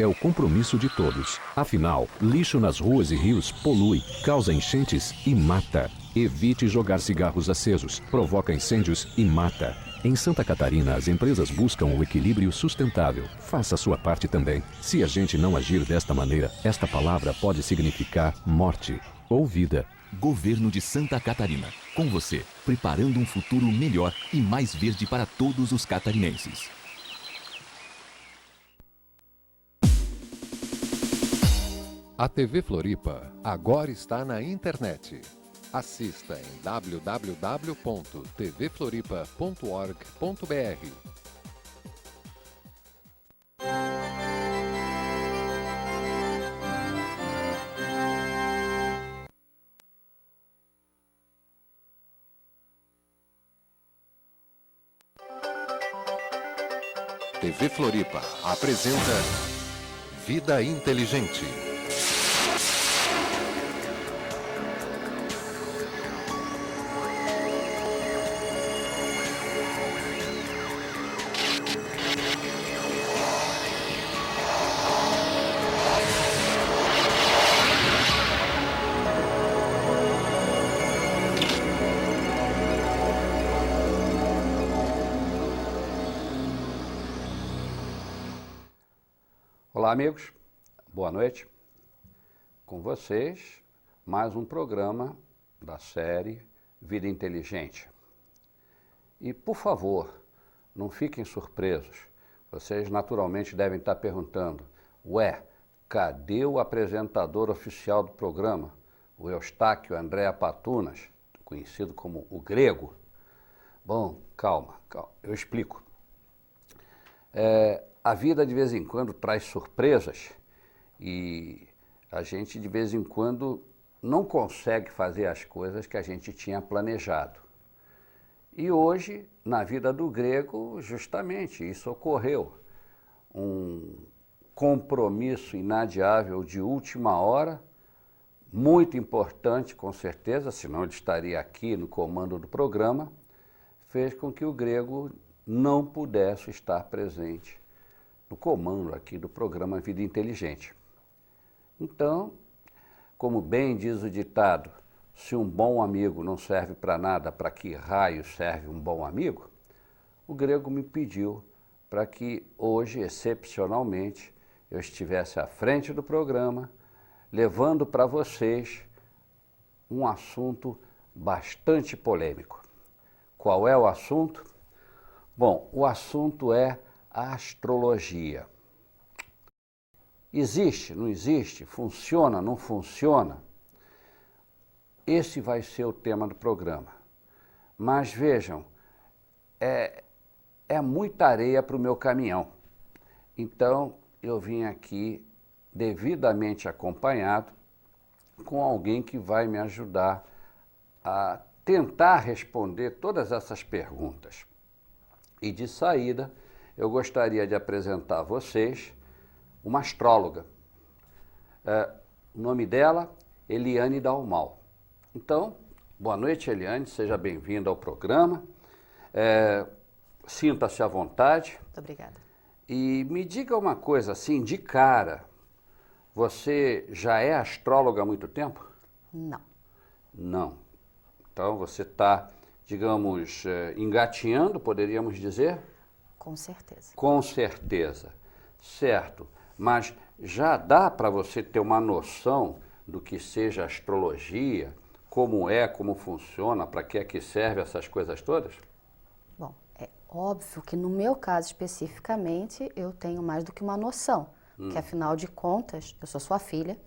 é o compromisso de todos. Afinal, lixo nas ruas e rios polui, causa enchentes e mata. Evite jogar cigarros acesos, provoca incêndios e mata. Em Santa Catarina, as empresas buscam o equilíbrio sustentável. Faça a sua parte também. Se a gente não agir desta maneira, esta palavra pode significar morte ou vida. Governo de Santa Catarina. Com você, preparando um futuro melhor e mais verde para todos os catarinenses. A TV Floripa agora está na internet. Assista em www.tvfloripa.org.br. TV Floripa apresenta Vida Inteligente. Olá, amigos. Boa noite. Com vocês, mais um programa da série Vida Inteligente. E, por favor, não fiquem surpresos. Vocês naturalmente devem estar perguntando, ué, cadê o apresentador oficial do programa, o Eustáquio André Patunas, conhecido como o Grego? Bom, calma, eu explico. A vida de vez em quando traz surpresas e a gente de vez em quando não consegue fazer as coisas que a gente tinha planejado. E hoje, na vida do Grego, justamente isso ocorreu. Um compromisso inadiável de última hora, muito importante com certeza, senão ele estaria aqui no comando do programa, fez com que o Grego não pudesse estar presente no comando aqui do programa Vida Inteligente. Então, como bem diz o ditado, se um bom amigo não serve para nada, para que raio serve um bom amigo? O Grego me pediu para que hoje, excepcionalmente, eu estivesse à frente do programa, levando para vocês um assunto bastante polêmico. Qual é o assunto? Bom, o assunto é a astrologia. Existe, não existe? Funciona, não funciona? Esse vai ser o tema do programa. Mas vejam, é muita areia para o meu caminhão. Então, eu vim aqui devidamente acompanhado com alguém que vai me ajudar a tentar responder todas essas perguntas. E de saída, eu gostaria de apresentar a vocês uma astróloga. O nome dela, Eliane Dalmau. Então, boa noite, Eliane, seja bem-vinda ao programa. Sinta-se à vontade. Muito obrigada. E me diga uma coisa assim, de cara, você já é astróloga há muito tempo? Não. Não. Então você está, digamos, engatinhando, poderíamos dizer? Com certeza. Com certeza. Certo. Mas já dá para você ter uma noção do que seja astrologia, como funciona, para que é que serve essas coisas todas? Bom, é óbvio que no meu caso especificamente eu tenho mais do que uma noção, que afinal de contas eu sou sua filha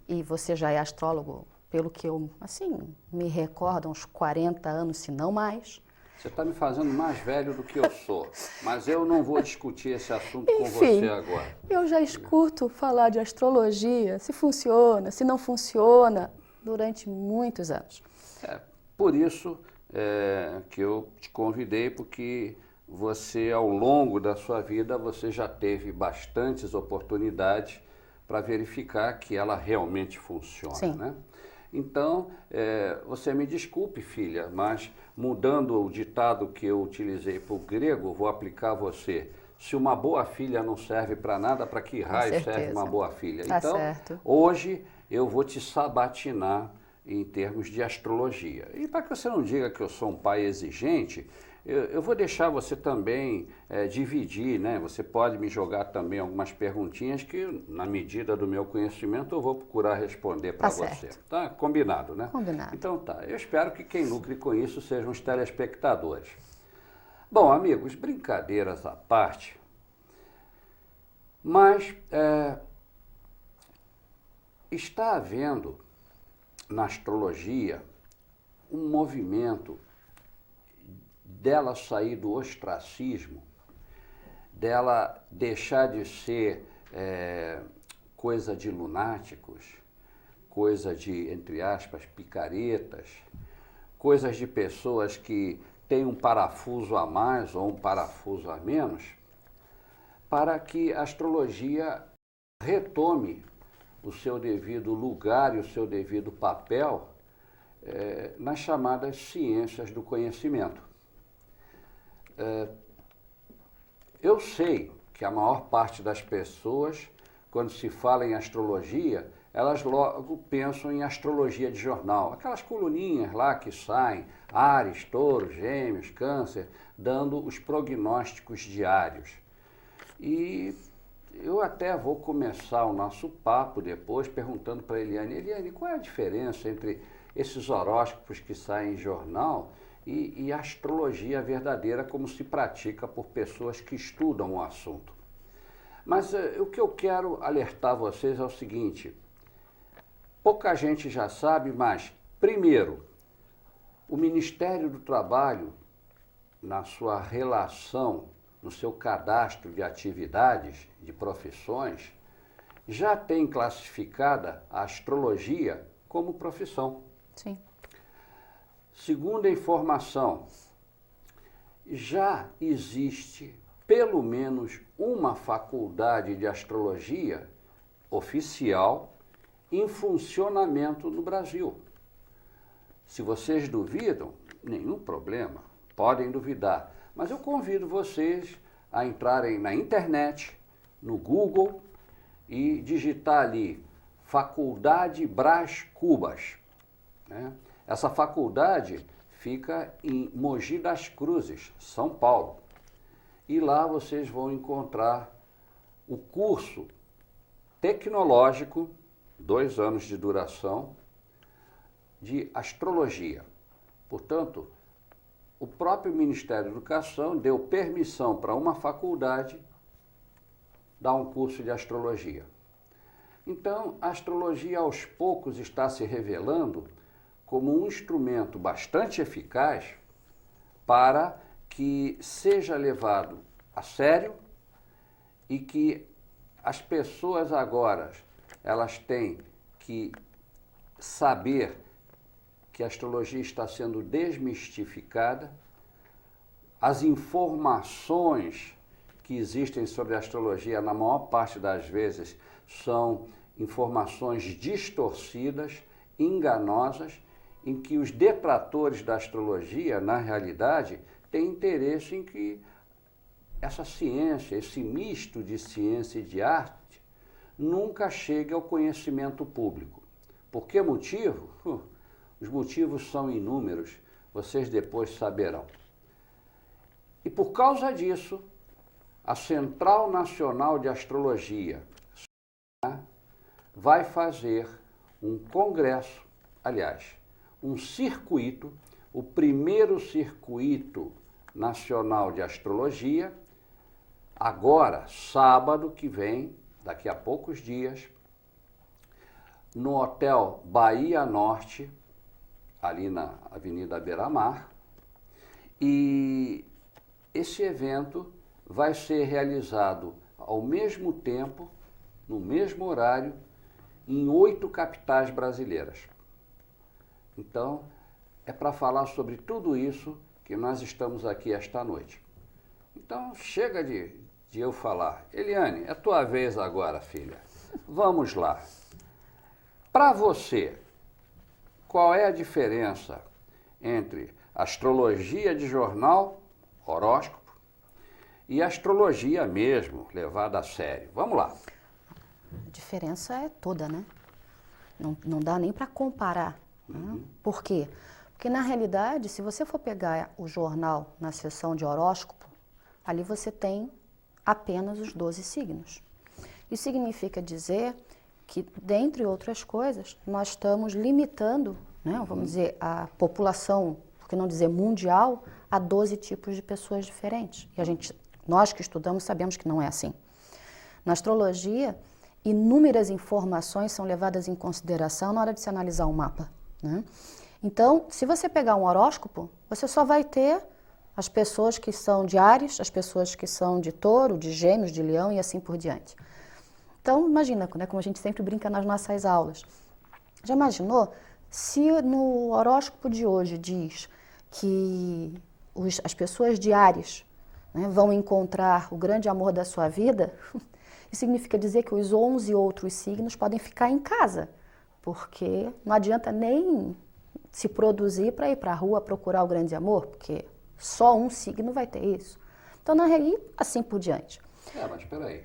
e você já é astrólogo, pelo que eu, assim, me recordo, uns 40 anos, se não mais. Você está me fazendo mais velho do que eu sou, mas eu não vou discutir esse assunto com Enfim, você agora. Eu já escuto falar de astrologia, se funciona, se não funciona, durante muitos anos. Por isso que eu te convidei, porque você, ao longo da sua vida, você já teve bastantes oportunidades para verificar que ela realmente funciona, Sim. né? Então, você me desculpe, filha, mas mudando o ditado que eu utilizei para o grego, vou aplicar a você. se uma boa filha não serve para nada, para que raio serve uma boa filha? Tá Então, certo. hoje eu vou te sabatinar em termos de astrologia. E para que você não diga que eu sou um pai exigente, eu vou deixar você também dividir, né? Você pode me jogar também algumas perguntinhas que, na medida do meu conhecimento, eu vou procurar responder para você. Tá? Combinado, né? Combinado. Então tá, eu espero que quem lucre com isso sejam os telespectadores. Bom, amigos, brincadeiras à parte, mas está havendo na astrologia um movimento dela sair do ostracismo, dela deixar de ser coisa de lunáticos, coisa de, entre aspas, picaretas, coisas de pessoas que têm um parafuso a mais ou um parafuso a menos, para que a astrologia retome o seu devido lugar e o seu devido papel nas chamadas ciências do conhecimento. Eu sei que a maior parte das pessoas, quando se fala em astrologia, elas logo pensam em astrologia de jornal, aquelas coluninhas lá que saem, Áries, Touro, Gêmeos, Câncer, dando os prognósticos diários. E eu até vou começar o nosso papo depois perguntando para a Eliane, Eliane, qual é a diferença entre esses horóscopos que saem em jornal e a astrologia verdadeira como se pratica por pessoas que estudam o assunto? Mas o que eu quero alertar vocês é o seguinte, pouca gente já sabe, mas, primeiro, o Ministério do Trabalho, na sua relação, no seu cadastro de atividades, de profissões, já tem classificada a astrologia como profissão. Sim. Segunda informação, já existe pelo menos uma faculdade de astrologia oficial em funcionamento no Brasil. Se vocês duvidam, nenhum problema, podem duvidar. Mas eu convido vocês a entrarem na internet, no Google, e digitar ali Faculdade Brás Cubas. Né? Essa faculdade fica em Mogi das Cruzes, São Paulo. E lá vocês vão encontrar o curso tecnológico, 2 anos de duração, de astrologia. Portanto, o próprio Ministério da Educação deu permissão para uma faculdade dar um curso de astrologia. Então, a astrologia aos poucos está se revelando como um instrumento bastante eficaz para que seja levado a sério e que as pessoas agora, elas têm que saber que a astrologia está sendo desmistificada, as informações que existem sobre a astrologia, na maior parte das vezes, são informações distorcidas, enganosas, em que os detratores da astrologia, na realidade, têm interesse em que essa ciência, esse misto de ciência e de arte, nunca chegue ao conhecimento público. Por que motivo? Os motivos são inúmeros, vocês depois saberão. E por causa disso, a Central Nacional de Astrologia vai fazer um congresso, aliás, um circuito, o primeiro circuito nacional de astrologia, agora, sábado que vem, daqui a poucos dias, no Hotel Bahia Norte, ali na Avenida Beira-Mar, e esse evento vai ser realizado ao mesmo tempo, no mesmo horário, em 8 capitais brasileiras. Então, é para falar sobre tudo isso que nós estamos aqui esta noite. Então, chega de eu falar. Eliane, é tua vez agora, filha. Vamos lá. Para você, qual é a diferença entre astrologia de jornal, horóscopo, e a astrologia mesmo, levada a sério. Vamos lá. A diferença é toda, né? Não dá nem para comparar. Né? Por quê? Porque, na realidade, se você for pegar o jornal na seção de horóscopo, ali você tem apenas os 12 signos. Isso significa dizer que, dentre outras coisas, nós estamos limitando, né, vamos dizer, a população, por que não dizer mundial, a 12 tipos de pessoas diferentes. E nós que estudamos sabemos que não é assim. Na astrologia, inúmeras informações são levadas em consideração na hora de se analisar um mapa, né? Então, se você pegar um horóscopo, você só vai ter as pessoas que são de Áries, as pessoas que são de Touro, de Gêmeos, de Leão e assim por diante. Então, imagina, né, como a gente sempre brinca nas nossas aulas. Já imaginou se no horóscopo de hoje diz que as pessoas de Áries, né, vão encontrar o grande amor da sua vida? Isso significa dizer que os 11 outros signos podem ficar em casa, porque não adianta nem se produzir para ir para a rua procurar o grande amor, porque só um signo vai ter isso. Então, na realidade, assim por diante. Mas espera aí.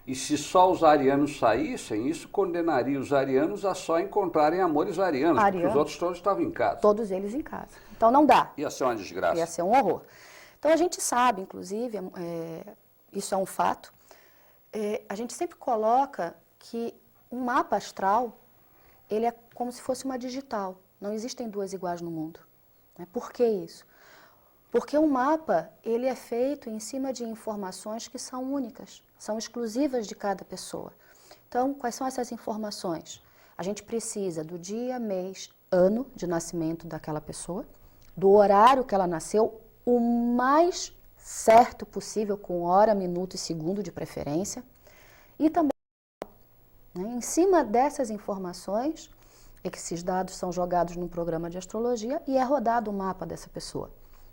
E se só os arianos saíssem, isso condenaria os arianos a só encontrarem amores arianos, porque os outros todos estavam em casa. Todos eles em casa. Então, não dá. Ia ser uma desgraça. Ia ser um horror. Então, a gente sabe, inclusive, isso é um fato, a gente sempre coloca que um mapa astral, ele é como se fosse uma digital. Não existem duas iguais no mundo. Por que isso? Porque um mapa, ele é feito em cima de informações que são únicas, são exclusivas de cada pessoa. Então, quais são essas informações? A gente precisa do dia, mês, ano de nascimento daquela pessoa, do horário que ela nasceu, o mais certo possível, com hora, minuto e segundo de preferência, e também, né, em cima dessas informações, é que esses dados são jogados num programa de astrologia e é rodado o mapa dessa pessoa.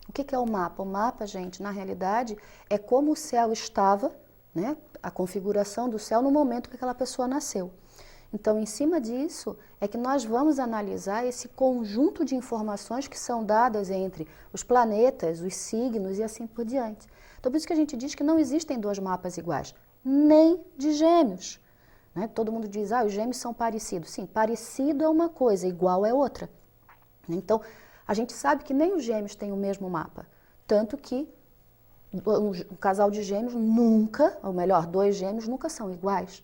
O que é o mapa? O mapa, gente, na realidade, é como o céu estava, né, a configuração do céu no momento que aquela pessoa nasceu. Então, em cima disso, é que nós vamos analisar esse conjunto de informações que são dadas entre os planetas, os signos e assim por diante. Então, por isso que a gente diz que não existem dois mapas iguais, nem de gêmeos. Né? Todo mundo diz, os gêmeos são parecidos. Sim, parecido é uma coisa, igual é outra. Então, a gente sabe que nem os gêmeos têm o mesmo mapa. Tanto que um casal de gêmeos nunca, ou melhor, dois gêmeos nunca são iguais.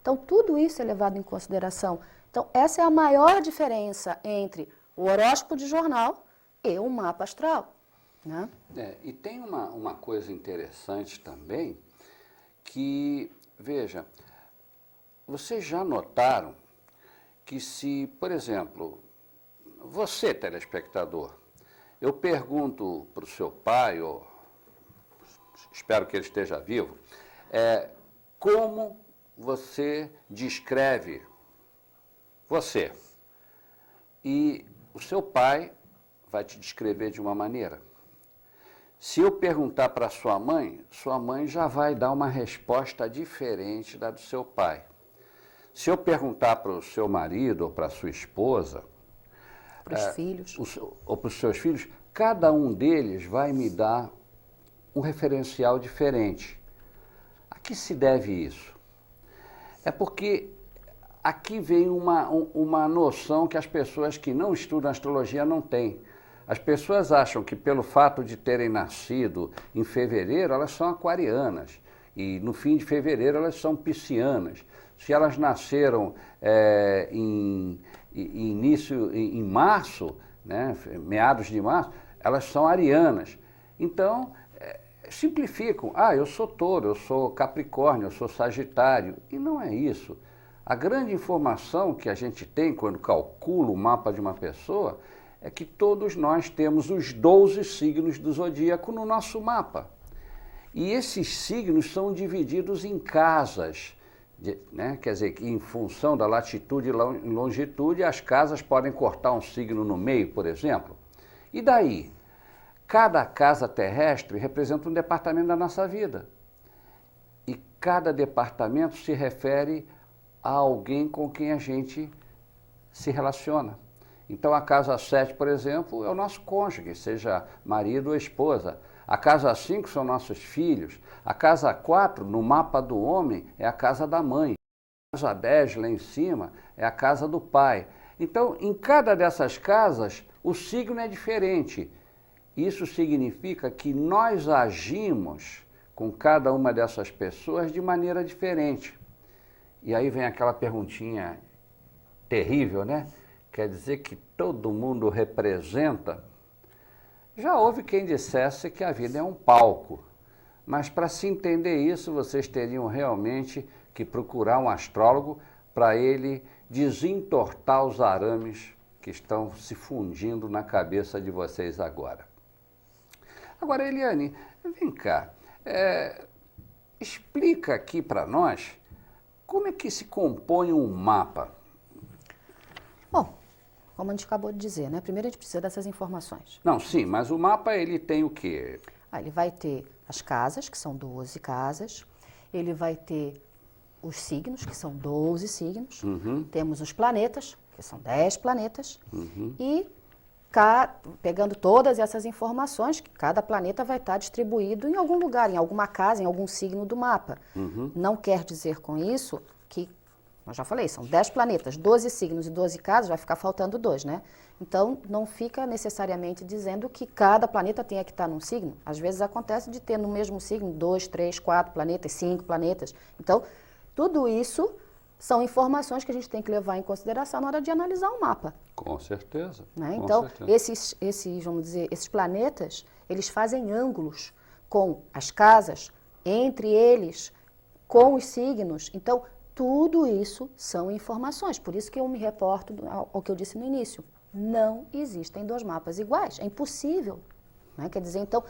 Então, tudo isso é levado em consideração. Então, essa é a maior diferença entre o horóscopo de jornal e o mapa astral. Né? E tem uma coisa interessante também, que, veja, vocês já notaram que se, por exemplo, você, telespectador, eu pergunto para o seu pai, ou espero que ele esteja vivo, como você descreve você? E o seu pai vai te descrever de uma maneira. Se eu perguntar para sua mãe já vai dar uma resposta diferente da do seu pai. Se eu perguntar para o seu marido ou para a sua esposa, para os filhos, ou para os seus filhos, cada um deles vai me dar um referencial diferente. A que se deve isso? É porque aqui vem uma noção que as pessoas que não estudam astrologia não têm. As pessoas acham que pelo fato de terem nascido em fevereiro, elas são aquarianas. E no fim de fevereiro, elas são piscianas. Se elas nasceram em março, né, meados de março, elas são arianas. Então, simplificam. Eu sou touro, eu sou capricórnio, eu sou sagitário. E não é isso. A grande informação que a gente tem quando calcula o mapa de uma pessoa é que todos nós temos os 12 signos do zodíaco no nosso mapa. E esses signos são divididos em casas, né? Quer dizer, que em função da latitude e longitude, as casas podem cortar um signo no meio, por exemplo. E daí? Cada casa terrestre representa um departamento da nossa vida. E cada departamento se refere a alguém com quem a gente se relaciona. Então, a casa 7, por exemplo, é o nosso cônjuge, seja marido ou esposa. A casa 5 são nossos filhos. A casa 4, no mapa do homem, é a casa da mãe. A casa 10, lá em cima, é a casa do pai. Então, em cada dessas casas, o signo é diferente. Isso significa que nós agimos com cada uma dessas pessoas de maneira diferente. E aí vem aquela perguntinha terrível, né? Quer dizer que todo mundo representa? Já houve quem dissesse que a vida é um palco. Mas para se entender isso, vocês teriam realmente que procurar um astrólogo para ele desentortar os arames que estão se fundindo na cabeça de vocês agora. Agora, Eliane, vem cá, explica aqui para nós como é que se compõe um mapa. Bom, como a gente acabou de dizer, né? Primeiro a gente precisa dessas informações. Não, sim, mas o mapa ele tem o quê? Ele vai ter as casas, que são 12 casas. Ele vai ter os signos, que são 12 signos. Temos os planetas, que são 10 planetas. E pegando todas essas informações, que cada planeta vai estar distribuído em algum lugar, em alguma casa, em algum signo do mapa. Não quer dizer com isso que, eu já falei, são 10 planetas, 12 signos e 12 casas, vai ficar faltando 2, né? Então, não fica necessariamente dizendo que cada planeta tenha que estar num signo. Às vezes acontece de ter no mesmo signo 2, 3, 4 planetas, 5 planetas. Então, tudo isso são informações que a gente tem que levar em consideração na hora de analisar um mapa. Com certeza. Né? Com Então, certeza. vamos dizer, esses planetas, eles fazem ângulos com as casas, entre eles, com os signos. Então, tudo isso são informações. Por isso que eu me reporto ao que eu disse no início. Não existem 2 mapas iguais. É impossível. Né? Quer dizer, então,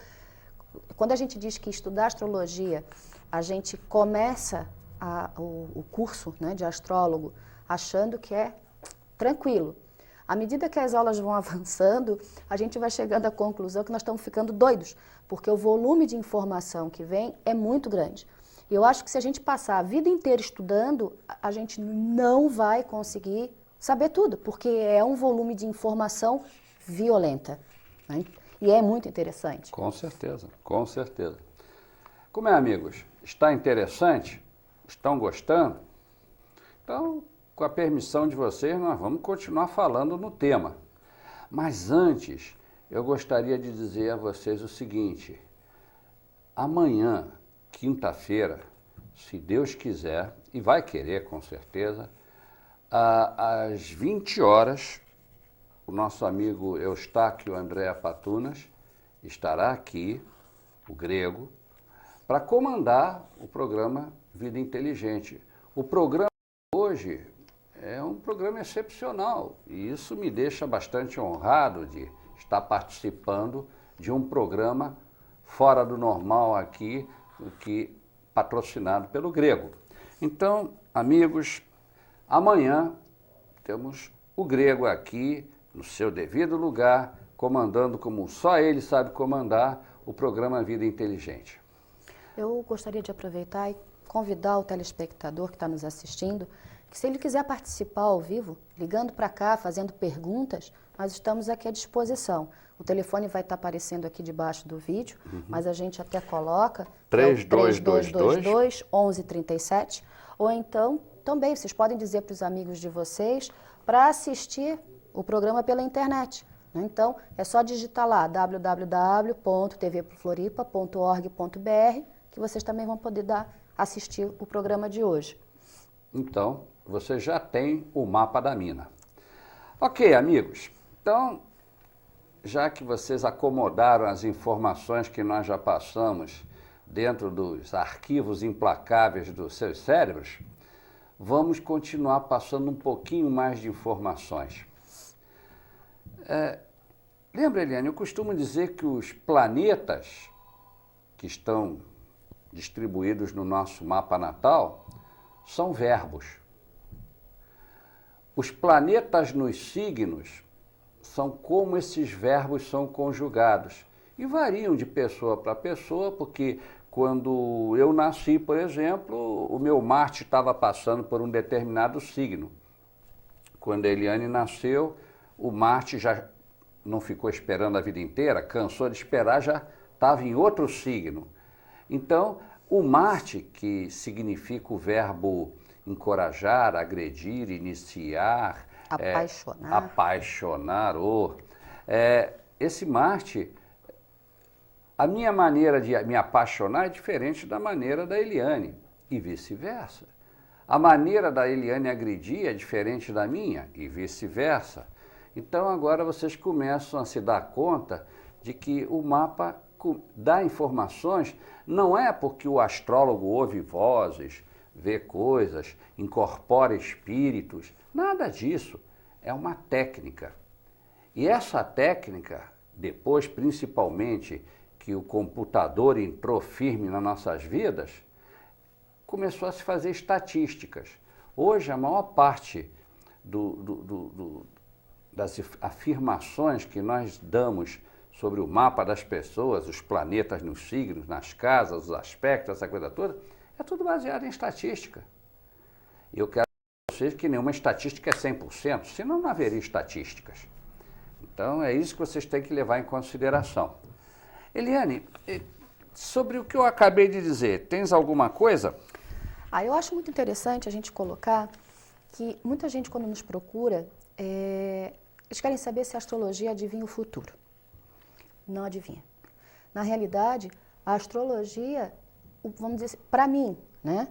quando a gente diz que estudar astrologia, a gente começa o curso, né, de astrólogo achando que é tranquilo. À medida que as aulas vão avançando, a gente vai chegando à conclusão que nós estamos ficando doidos, porque o volume de informação que vem é muito grande. E eu acho que se a gente passar a vida inteira estudando, a gente não vai conseguir saber tudo, porque é um volume de informação violenta, né? E é muito interessante. Com certeza, com certeza. Como é, amigos? Está interessante? Estão gostando? Então, com a permissão de vocês, nós vamos continuar falando no tema. Mas antes, eu gostaria de dizer a vocês o seguinte: amanhã, quinta-feira, se Deus quiser, e vai querer com certeza, às 20 horas, o nosso amigo Eustáquio André Patunas estará aqui, o grego, para comandar o programa Vida Inteligente. O programa hoje é um programa excepcional e isso me deixa bastante honrado de estar participando de um programa fora do normal aqui, patrocinado pelo grego. Então, amigos, amanhã temos o grego aqui no seu devido lugar, comandando como só ele sabe comandar o programa Vida Inteligente. Eu gostaria de aproveitar e convidar o telespectador que está nos assistindo, que se ele quiser participar ao vivo, ligando para cá, fazendo perguntas, nós estamos aqui à disposição. O telefone vai estar aparecendo aqui debaixo do vídeo, mas a gente até coloca 3222-1137, ou então também vocês podem dizer para os amigos de vocês para assistir o programa pela internet. Então, é só digitar lá www.tvfloripa.org.br que vocês também vão poder assistir o programa de hoje. Então, você já tem o mapa da mina. Ok, amigos. Então, já que vocês acomodaram as informações que nós já passamos dentro dos arquivos implacáveis dos seus cérebros, vamos continuar passando um pouquinho mais de informações. Lembra, Eliane, eu costumo dizer que os planetas que estão distribuídos no nosso mapa natal são verbos. Os planetas nos signos são como esses verbos são conjugados e variam de pessoa para pessoa, porque quando eu nasci, por exemplo, o meu Marte estava passando por um determinado signo. Quando a Eliane nasceu, o Marte já não ficou esperando a vida inteira, cansou de esperar, já estava em outro signo. Então, o Marte, que significa o verbo encorajar, agredir, iniciar, apaixonar, esse Marte, a minha maneira de me apaixonar é diferente da maneira da Eliane, e vice-versa. A maneira da Eliane agredir é diferente da minha, e vice-versa. Então agora vocês começam a se dar conta de que o mapa dá informações, não é porque o astrólogo ouve vozes, vê coisas, incorpora espíritos, nada disso. É uma técnica. E essa técnica, depois principalmente que o computador entrou firme nas nossas vidas, começou a se fazer estatísticas. Hoje a maior parte das afirmações que nós damos sobre o mapa das pessoas, os planetas nos signos, nas casas, os aspectos, essa coisa toda, é tudo baseado em estatística. E eu quero que vocês que nenhuma estatística é 100%, senão não haveria estatísticas. Então é isso que vocês têm que levar em consideração. Eliane, sobre o que eu acabei de dizer, tens alguma coisa? Eu acho muito interessante a gente colocar que muita gente quando nos procura, eles querem saber se a astrologia adivinha o futuro. Não adivinha. Na realidade, a astrologia, vamos dizer, para mim, né,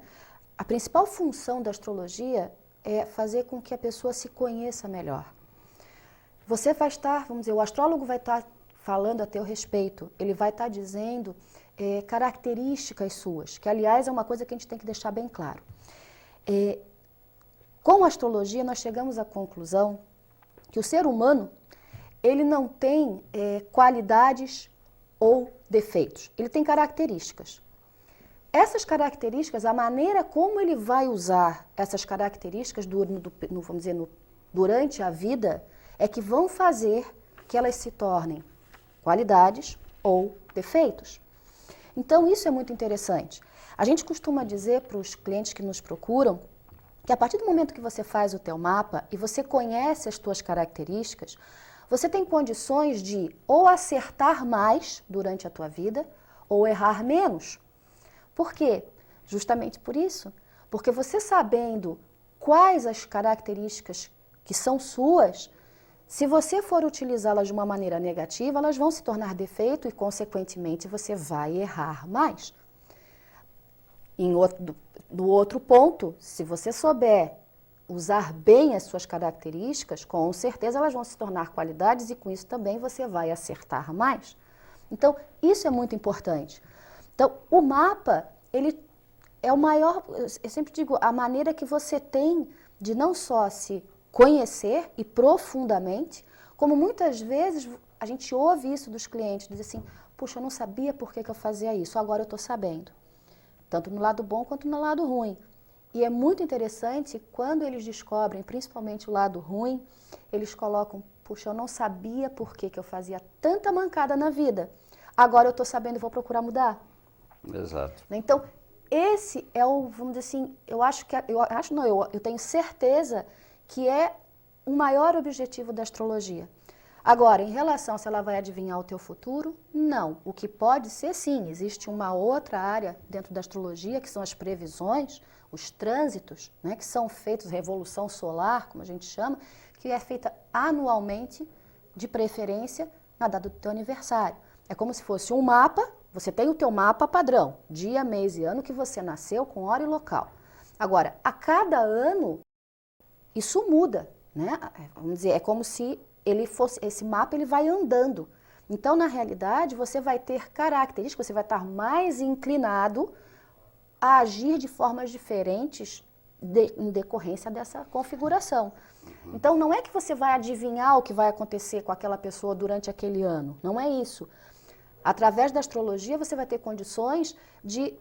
a principal função da astrologia é fazer com que a pessoa se conheça melhor. Você vai estar, vamos dizer, o astrólogo vai estar falando a teu respeito, ele vai estar dizendo características suas, que aliás é uma coisa que a gente tem que deixar bem claro. Com a astrologia nós chegamos à conclusão que o ser humano, ele não tem qualidades ou defeitos, ele tem características. Essas características, a maneira como ele vai usar essas características vamos dizer, durante a vida, é que vão fazer que elas se tornem qualidades ou defeitos. Então isso é muito interessante. A gente costuma dizer para os clientes que nos procuram que a partir do momento que você faz o teu mapa e você conhece as tuas características, você tem condições de ou acertar mais durante a tua vida ou errar menos. Por quê? Justamente por isso. Porque você sabendo quais as características que são suas, se você for utilizá-las de uma maneira negativa, elas vão se tornar defeito e, consequentemente, você vai errar mais. Do outro ponto, se você souber usar bem as suas características, com certeza elas vão se tornar qualidades e com isso também você vai acertar mais. Então, isso é muito importante. Então, o mapa, ele é o maior, eu sempre digo, a maneira que você tem de não só se conhecer e profundamente, como muitas vezes a gente ouve isso dos clientes, diz assim, puxa, eu não sabia por que eu fazia isso, agora eu estou sabendo. Tanto no lado bom quanto no lado ruim. E é muito interessante quando eles descobrem, principalmente o lado ruim, eles colocam, puxa, eu não sabia por que eu fazia tanta mancada na vida. Agora eu estou sabendo e vou procurar mudar. Exato. Então, esse é o, vamos dizer assim, eu tenho certeza que é o maior objetivo da astrologia. Agora, em relação a se ela vai adivinhar o teu futuro, não. O que pode ser, sim, existe uma outra área dentro da astrologia, que são as previsões, os trânsitos, né, que são feitos, revolução solar, como a gente chama, que é feita anualmente, de preferência, na data do teu aniversário. É como se fosse um mapa, você tem o teu mapa padrão, dia, mês e ano que você nasceu, com hora e local. Agora, a cada ano, isso muda, né? Vamos dizer, é como se esse mapa ele vai andando. Então, na realidade, você vai ter características, você vai estar mais inclinado a agir de formas diferentes em decorrência dessa configuração. Então, não é que você vai adivinhar o que vai acontecer com aquela pessoa durante aquele ano, não é isso. Através da astrologia, você vai ter condições de,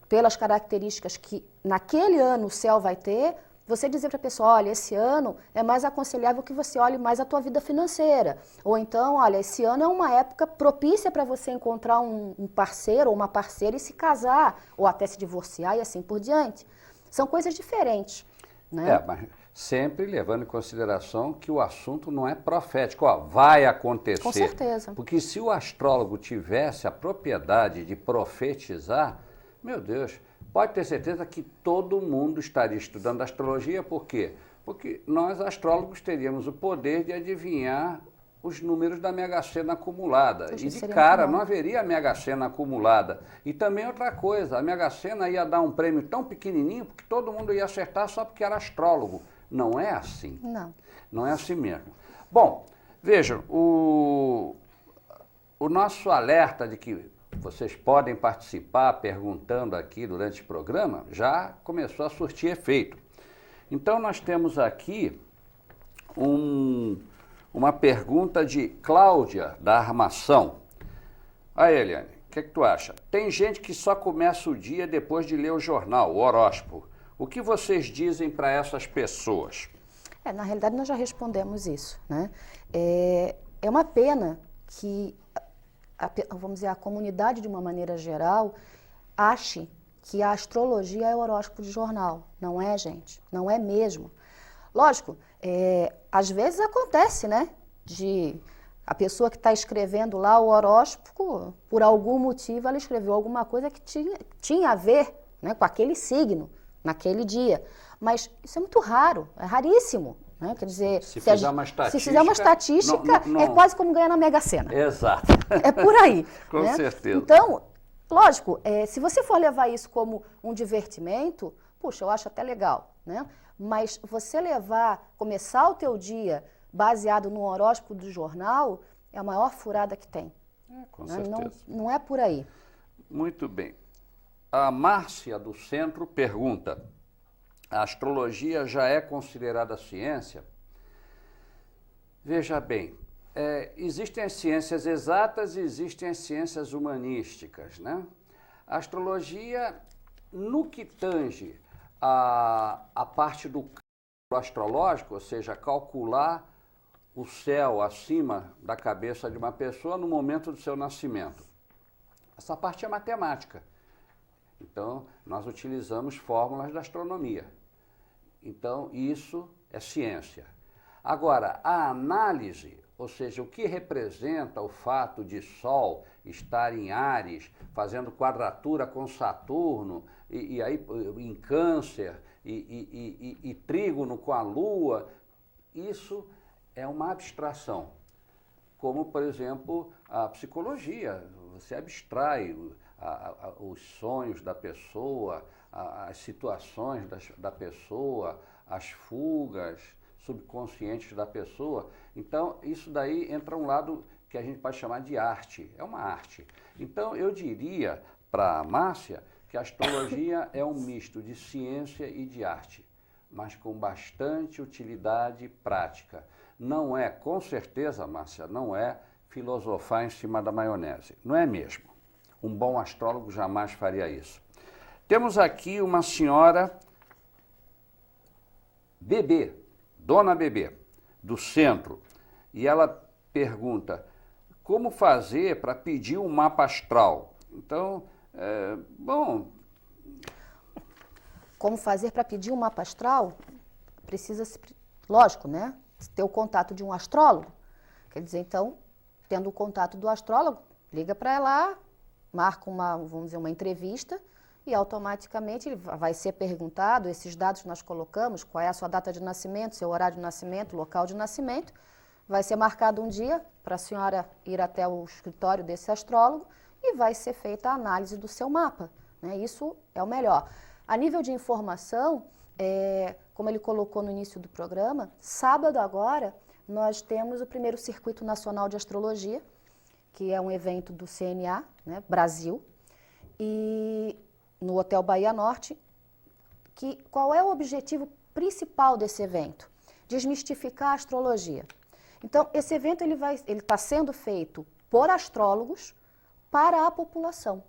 pelas características que naquele ano o céu vai ter, você dizer para a pessoa, olha, esse ano é mais aconselhável que você olhe mais a tua vida financeira. Ou então, olha, esse ano é uma época propícia para você encontrar um parceiro ou uma parceira e se casar, ou até se divorciar e assim por diante. São coisas diferentes, né? Mas sempre levando em consideração que o assunto não é profético, ó, vai acontecer. Com certeza. Porque se o astrólogo tivesse a propriedade de profetizar, meu Deus, pode ter certeza que todo mundo estaria estudando astrologia, por quê? Porque nós, astrólogos, teríamos o poder de adivinhar os números da Mega Sena acumulada. Poxa, e de seria cara, muito bom. não haveria a Mega Sena acumulada. E também outra coisa, a Mega Sena ia dar um prêmio tão pequenininho porque todo mundo ia acertar só porque era astrólogo. Não é assim. Não. Não é assim mesmo. Bom, vejam, o nosso alerta de que vocês podem participar perguntando aqui durante o programa já começou a surtir efeito. Então, nós temos aqui uma pergunta de Cláudia, da Armação. Aí, Eliane, o que tu acha? Tem gente que só começa o dia depois de ler o jornal, o horóscopo. O que vocês dizem para essas pessoas? Na realidade, nós já respondemos isso, né? É uma pena que, vamos dizer, a comunidade, de uma maneira geral, ache que a astrologia é o horóscopo de jornal. Não é, gente. Não é mesmo. Lógico, às vezes acontece, né? De a pessoa que está escrevendo lá o horóscopo, por algum motivo, ela escreveu alguma coisa que tinha a ver, né, com aquele signo, naquele dia. Mas isso é muito raro, é raríssimo. Né? Quer dizer, se fizer uma estatística, é quase como ganhar na Mega Sena. Exato. É por aí. Com né? certeza. Então, lógico, se você for levar isso como um divertimento, puxa, eu acho até legal, né? Mas você começar o teu dia baseado no horóscopo do jornal, é a maior furada que tem. Com né? certeza. Não é por aí. Muito bem. A Márcia do Centro pergunta: a astrologia já é considerada ciência? Veja bem, existem as ciências exatas e existem as ciências humanísticas, né? A astrologia, no que tange a parte do cálculo astrológico, ou seja, calcular o céu acima da cabeça de uma pessoa no momento do seu nascimento. Essa parte é matemática. Então, nós utilizamos fórmulas da astronomia. Então, isso é ciência. Agora, a análise, ou seja, o que representa o fato de Sol estar em Áries, fazendo quadratura com Saturno, e aí em Câncer, e trígono com a Lua, isso é uma abstração. Como, por exemplo, a psicologia. Você abstrai os sonhos da pessoa, as situações da pessoa, as fugas subconscientes da pessoa. Então, isso daí entra um lado que a gente pode chamar de arte, é uma arte. Então, eu diria para a Márcia que a astrologia é um misto de ciência e de arte, mas com bastante utilidade prática. Não é, com certeza, Márcia, não é filosofar em cima da maionese, não é mesmo. Um bom astrólogo jamais faria isso. Temos aqui uma senhora Bebê, Dona Bebê, do Centro, e ela pergunta: como fazer para pedir um mapa astral? Então, Como fazer para pedir um mapa astral? Precisa, lógico, né? Ter o contato de um astrólogo. Quer dizer, então, tendo o contato do astrólogo, liga para lá, marca vamos dizer, uma entrevista, e automaticamente ele vai ser perguntado esses dados que nós colocamos, qual é a sua data de nascimento, seu horário de nascimento, local de nascimento. Vai ser marcado um dia para a senhora ir até o escritório desse astrólogo e vai ser feita a análise do seu mapa. Né? Isso é o melhor. A nível de informação, como ele colocou no início do programa, sábado agora nós temos o primeiro Circuito Nacional de Astrologia, que é um evento do CNA, né, Brasil, e no Hotel Bahia Norte. Qual é o objetivo principal desse evento? Desmistificar a astrologia. Então, esse evento ele está sendo feito por astrólogos para a população,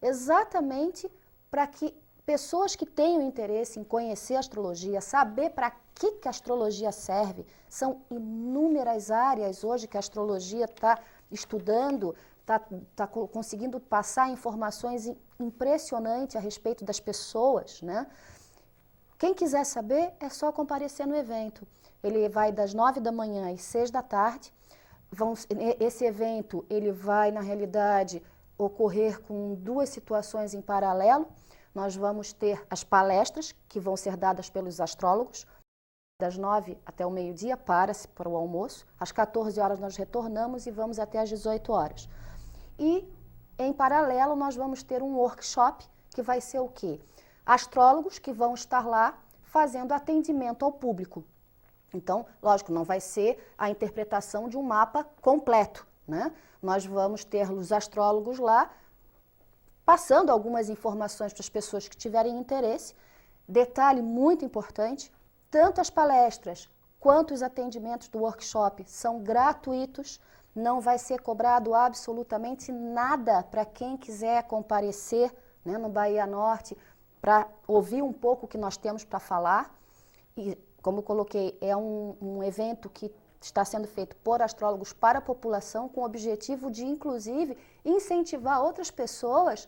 exatamente para que pessoas que tenham interesse em conhecer a astrologia, saber para que a astrologia serve. São inúmeras áreas hoje que a astrologia está estudando, está conseguindo passar informações impressionantes a respeito das pessoas, né? Quem quiser saber, é só comparecer no evento. Ele vai das 9 da manhã às 6 da tarde. Esse evento, ele vai, na realidade, ocorrer com 2 situações em paralelo. Nós vamos ter as palestras, que vão ser dadas pelos astrólogos, das 9 até o meio-dia, para o almoço. Às 14 horas nós retornamos e vamos até às 18 horas. E, em paralelo, nós vamos ter um workshop, que vai ser o quê? Astrólogos que vão estar lá fazendo atendimento ao público. Então, lógico, não vai ser a interpretação de um mapa completo, né? Nós vamos ter os astrólogos lá passando algumas informações para as pessoas que tiverem interesse. Detalhe muito importante, tanto as palestras quanto os atendimentos do workshop são gratuitos, não vai ser cobrado absolutamente nada para quem quiser comparecer, né, no Bahia Norte, para ouvir um pouco o que nós temos para falar. E, como eu coloquei, é um evento que está sendo feito por astrólogos para a população, com o objetivo de, inclusive, incentivar outras pessoas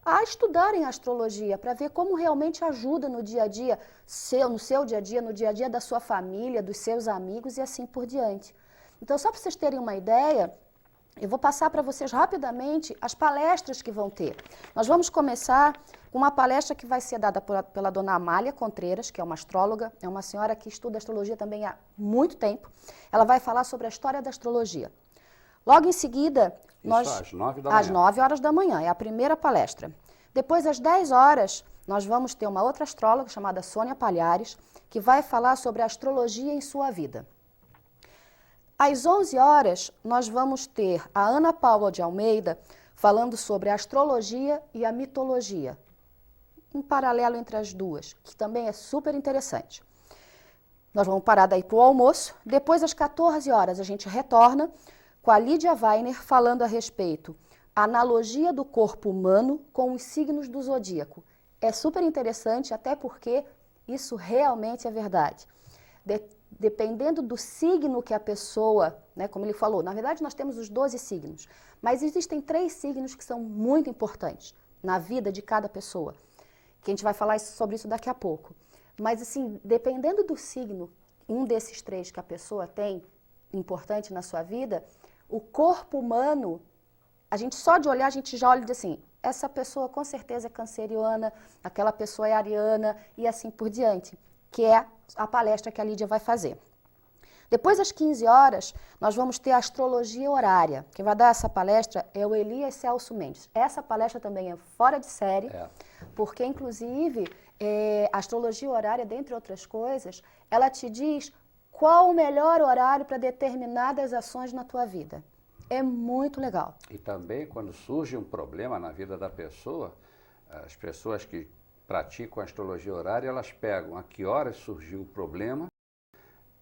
a estudarem a astrologia, para ver como realmente ajuda no dia a dia, no seu dia a dia, no dia a dia da sua família, dos seus amigos e assim por diante. Então, só para vocês terem uma ideia, eu vou passar para vocês rapidamente as palestras que vão ter. Nós vamos começar com uma palestra que vai ser dada pela dona Amália Contreiras, que é uma astróloga, é uma senhora que estuda astrologia também há muito tempo. Ela vai falar sobre a história da astrologia. Logo em seguida, às 9 da manhã. Às 9 horas da manhã, é a primeira palestra. Depois, às 10 horas, nós vamos ter uma outra astróloga chamada Sônia Palhares, que vai falar sobre a astrologia em sua vida. Às 11 horas, nós vamos ter a Ana Paula de Almeida falando sobre a astrologia e a mitologia, em paralelo entre as duas, que também é super interessante. Nós vamos parar daí para o almoço. Depois, às 14 horas, a gente retorna com a Lídia Weiner falando a respeito da analogia do corpo humano com os signos do zodíaco. É super interessante, até porque isso realmente é verdade. Dependendo do signo que a pessoa, né, como ele falou, na verdade nós temos os 12 signos, mas existem 3 signos que são muito importantes na vida de cada pessoa, que a gente vai falar sobre isso daqui a pouco. Mas assim, dependendo do signo, um desses 3 que a pessoa tem, importante na sua vida, o corpo humano, a gente só de olhar, a gente já olha e diz assim, essa pessoa com certeza é canceriana, aquela pessoa é ariana e assim por diante, que é a palestra que a Lídia vai fazer. Depois, às 15 horas, nós vamos ter a astrologia horária. Quem vai dar essa palestra é o Elias Celso Mendes. Essa palestra também é fora de série, porque, inclusive, a astrologia horária, dentre outras coisas, ela te diz qual o melhor horário para determinadas ações na tua vida. É muito legal. E também, quando surge um problema na vida da pessoa, as pessoas que praticam a astrologia horária, elas pegam a que horas surgiu o problema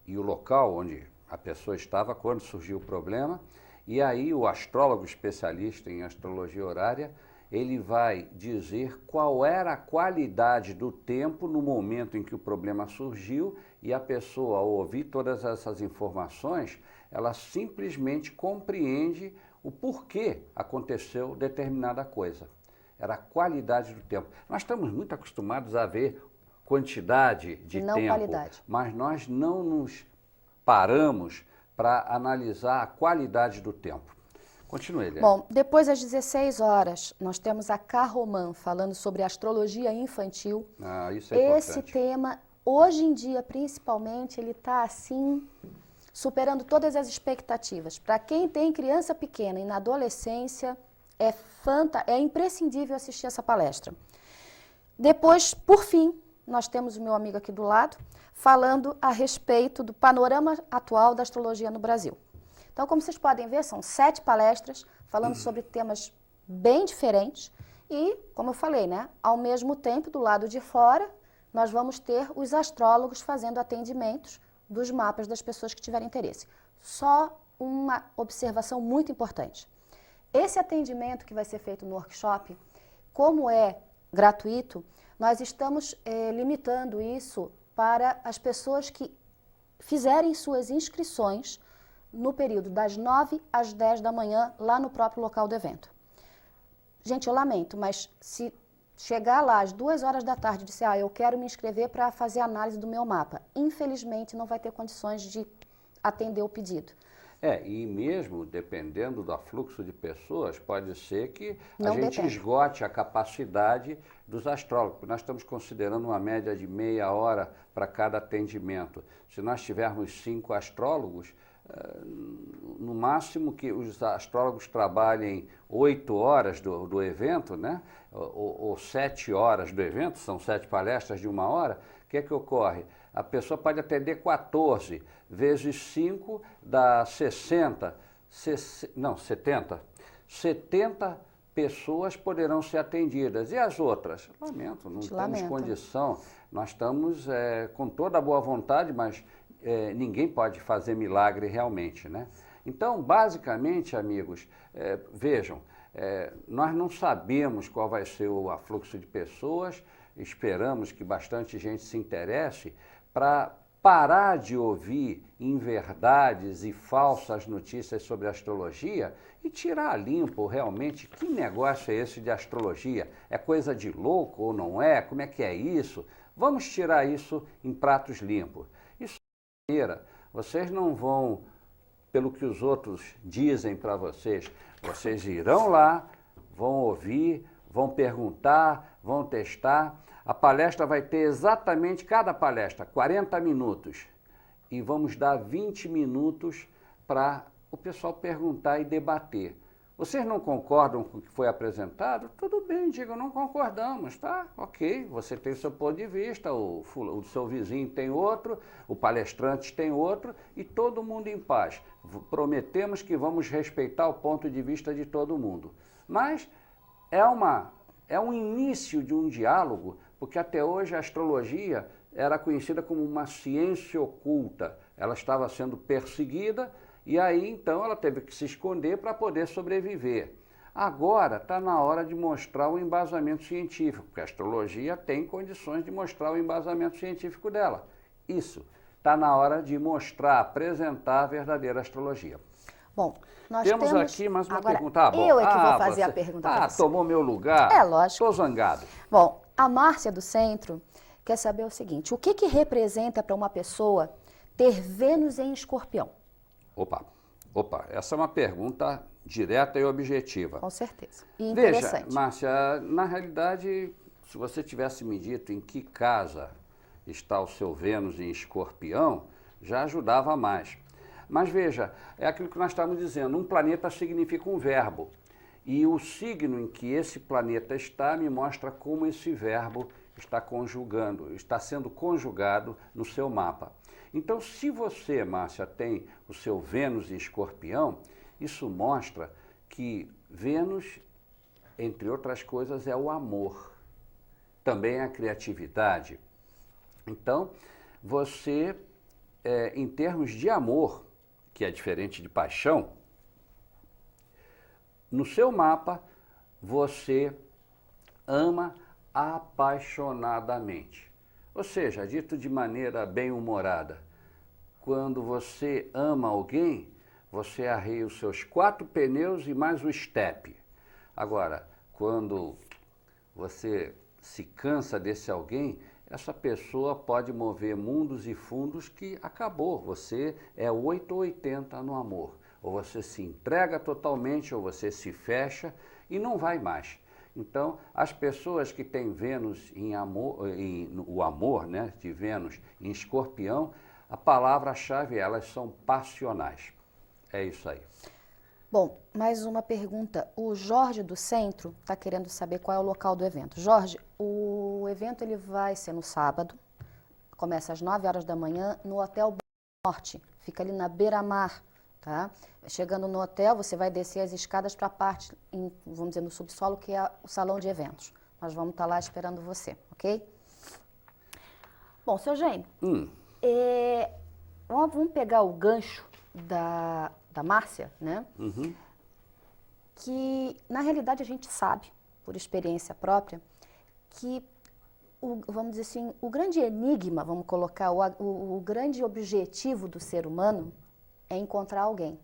e o local onde a pessoa estava quando surgiu o problema, e aí o astrólogo especialista em astrologia horária, ele vai dizer qual era a qualidade do tempo no momento em que o problema surgiu, e a pessoa, ao ouvir todas essas informações, ela simplesmente compreende o porquê aconteceu determinada coisa. Era a qualidade do tempo. Nós estamos muito acostumados a ver quantidade de tempo, qualidade. Mas nós não nos paramos para analisar a qualidade do tempo. Continue, Eliane. Bom, depois às 16 horas, nós temos a Carroman falando sobre astrologia infantil. Isso é Esse importante. tema, hoje em dia, principalmente, ele está assim, superando todas as expectativas. Para quem tem criança pequena e na adolescência, é imprescindível assistir essa palestra. Depois, por fim, nós temos o meu amigo aqui do lado, falando a respeito do panorama atual da astrologia no Brasil. Então, como vocês podem ver, são 7 palestras falando sobre temas bem diferentes e, como eu falei, né, ao mesmo tempo, do lado de fora, nós vamos ter os astrólogos fazendo atendimentos dos mapas das pessoas que tiverem interesse. Só uma observação muito importante. Esse atendimento que vai ser feito no workshop, como é gratuito, nós estamos limitando isso para as pessoas que fizerem suas inscrições no período das 9 às 10 da manhã, lá no próprio local do evento. Gente, eu lamento, mas se chegar lá às 2h da tarde e disser, eu quero me inscrever para fazer análise do meu mapa, infelizmente não vai ter condições de atender o pedido. E mesmo dependendo do fluxo de pessoas, pode ser que a Não gente esgote a capacidade dos astrólogos. Nós estamos considerando uma média de meia hora para cada atendimento. Se nós tivermos 5 astrólogos, no máximo que os astrólogos trabalhem 8 horas do evento, né? ou 7 horas do evento, são 7 palestras de 1 hora, o que é que ocorre? A pessoa pode atender 14 vezes 5 dá 70 pessoas poderão ser atendidas. E as outras? Lamento, não temos condição. Nós estamos com toda a boa vontade, mas ninguém pode fazer milagre realmente, né? Então, basicamente, amigos, vejam, nós não sabemos qual vai ser o afluxo de pessoas, esperamos que bastante gente se interesse para parar de ouvir inverdades e falsas notícias sobre astrologia e tirar a limpo realmente que negócio é esse de astrologia. É coisa de louco ou não é? Como é que é isso? Vamos tirar isso em pratos limpos. Isso é maneira. Vocês não vão, pelo que os outros dizem para vocês, vocês irão lá, vão ouvir, vão perguntar, vão testar. A palestra vai ter exatamente, cada palestra, 40 minutos. E vamos dar 20 minutos para o pessoal perguntar e debater. Vocês não concordam com o que foi apresentado? Tudo bem, digam, não concordamos, tá? Ok, você tem o seu ponto de vista, o seu vizinho tem outro, o palestrante tem outro, e todo mundo em paz. Prometemos que vamos respeitar o ponto de vista de todo mundo. Mas é um início de um diálogo, porque até hoje a astrologia era conhecida como uma ciência oculta. Ela estava sendo perseguida e aí então ela teve que se esconder para poder sobreviver. Agora está na hora de mostrar o embasamento científico, porque a astrologia tem condições de mostrar o embasamento científico dela. Isso, está na hora de mostrar, apresentar a verdadeira astrologia. Bom, nós temos aqui mais uma agora, pergunta. Bom. Eu é que vou fazer a pergunta para você. Tomou meu lugar? É lógico. Estou zangado. Bom, a Márcia do Centro quer saber o seguinte, o que representa para uma pessoa ter Vênus em Escorpião? Opa, essa é uma pergunta direta e objetiva. Com certeza. E interessante. Veja, Márcia, na realidade, se você tivesse me dito em que casa está o seu Vênus em Escorpião, já ajudava mais. Mas veja, é aquilo que nós estamos dizendo, um planeta significa um verbo. E o signo em que esse planeta está me mostra como esse verbo está sendo conjugado no seu mapa. Então, se você, Márcia, tem o seu Vênus em Escorpião, isso mostra que Vênus, entre outras coisas, é o amor. Também é a criatividade. Então, você, em termos de amor, que é diferente de paixão, no seu mapa você ama apaixonadamente. Ou seja, dito de maneira bem-humorada, quando você ama alguém, você arreia os seus 4 pneus e mais o estepe. Agora, quando você se cansa desse alguém, essa pessoa pode mover mundos e fundos que acabou. Você é 8 ou 80 no amor. Ou você se entrega totalmente, ou você se fecha e não vai mais. Então, as pessoas que têm Vênus o amor, né, de Vênus em Escorpião, a palavra-chave, elas são passionais. É isso aí. Bom, mais uma pergunta. O Jorge do Centro está querendo saber qual é o local do evento. Jorge, o evento ele vai ser no sábado, começa às 9 horas da manhã, no Hotel Norte, fica ali na beira-mar, tá? Chegando no hotel, você vai descer as escadas para a parte, vamos dizer, no subsolo, que é o salão de eventos. Nós vamos estar lá esperando você, ok? Bom, seu Eugênio, vamos pegar o gancho da Márcia, né? Uhum. Que, na realidade, a gente sabe, por experiência própria, que, vamos dizer assim, o grande enigma, vamos colocar, o grande objetivo do ser humano é encontrar alguém,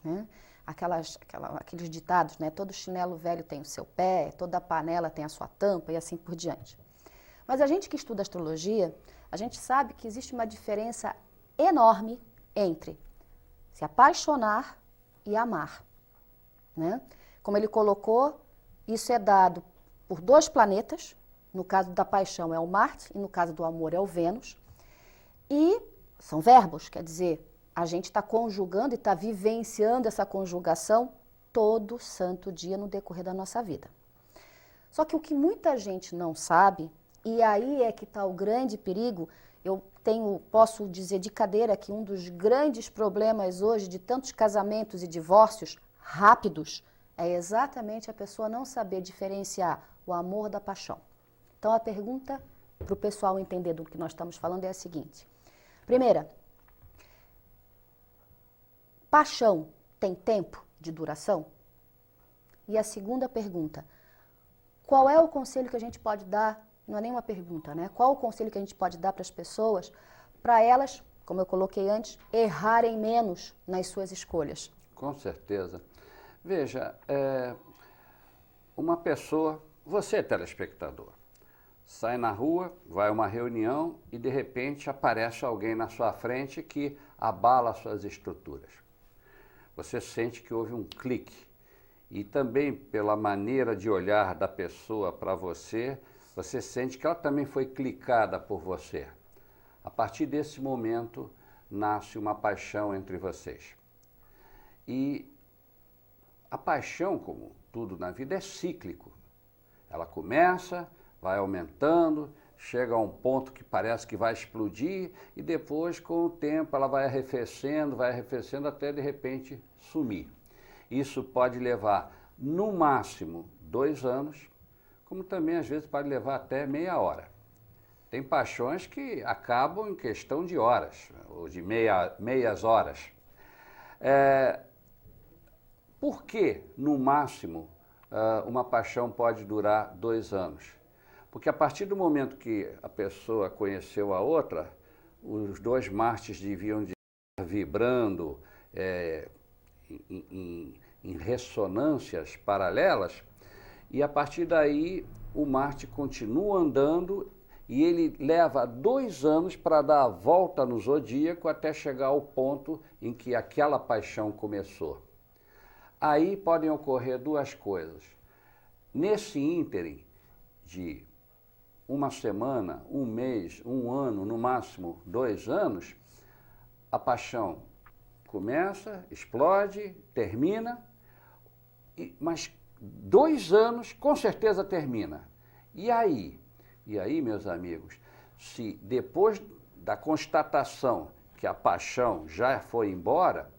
né? aqueles ditados, né? Todo chinelo velho tem o seu pé, toda panela tem a sua tampa e assim por diante. Mas a gente que estuda astrologia, a gente sabe que existe uma diferença enorme entre se apaixonar e amar, né? Como ele colocou, isso é dado por 2 planetas, no caso da paixão é o Marte e no caso do amor é o Vênus, e são verbos, quer dizer, a gente está conjugando e está vivenciando essa conjugação todo santo dia no decorrer da nossa vida. Só que o que muita gente não sabe, e aí é que está o grande perigo, posso dizer de cadeira que um dos grandes problemas hoje de tantos casamentos e divórcios rápidos é exatamente a pessoa não saber diferenciar o amor da paixão. Então a pergunta para o pessoal entender do que nós estamos falando é a seguinte. Primeira, paixão tem tempo de duração? E a segunda pergunta, qual é o conselho que a gente pode dar, não é nem uma pergunta, né? Qual o conselho que a gente pode dar para as pessoas, para elas, como eu coloquei antes, errarem menos nas suas escolhas? Com certeza. Veja, uma pessoa, você telespectador, sai na rua, vai a uma reunião e de repente aparece alguém na sua frente que abala suas estruturas. Você sente que houve um clique e também pela maneira de olhar da pessoa para você, você sente que ela também foi clicada por você. A partir desse momento nasce uma paixão entre vocês. E a paixão, como tudo na vida, é cíclico. Ela começa, vai aumentando, chega a um ponto que parece que vai explodir e depois, com o tempo, ela vai arrefecendo até de repente sumir. Isso pode levar, no máximo, 2 anos, como também às vezes pode levar até meia hora. Tem paixões que acabam em questão de horas, ou de meias horas. Por que, no máximo, uma paixão pode durar 2 anos? Porque a partir do momento que a pessoa conheceu a outra, os 2 mastes deviam estar vibrando em ressonâncias paralelas, e a partir daí o Marte continua andando e ele leva 2 anos para dar a volta no zodíaco até chegar ao ponto em que aquela paixão começou. Aí podem ocorrer 2 coisas. Nesse ínterim de 1 semana, 1 mês, 1 ano, no máximo 2 anos, a paixão começa, explode, termina, mas 2 anos com certeza termina. E aí, meus amigos, se depois da constatação que a paixão já foi embora,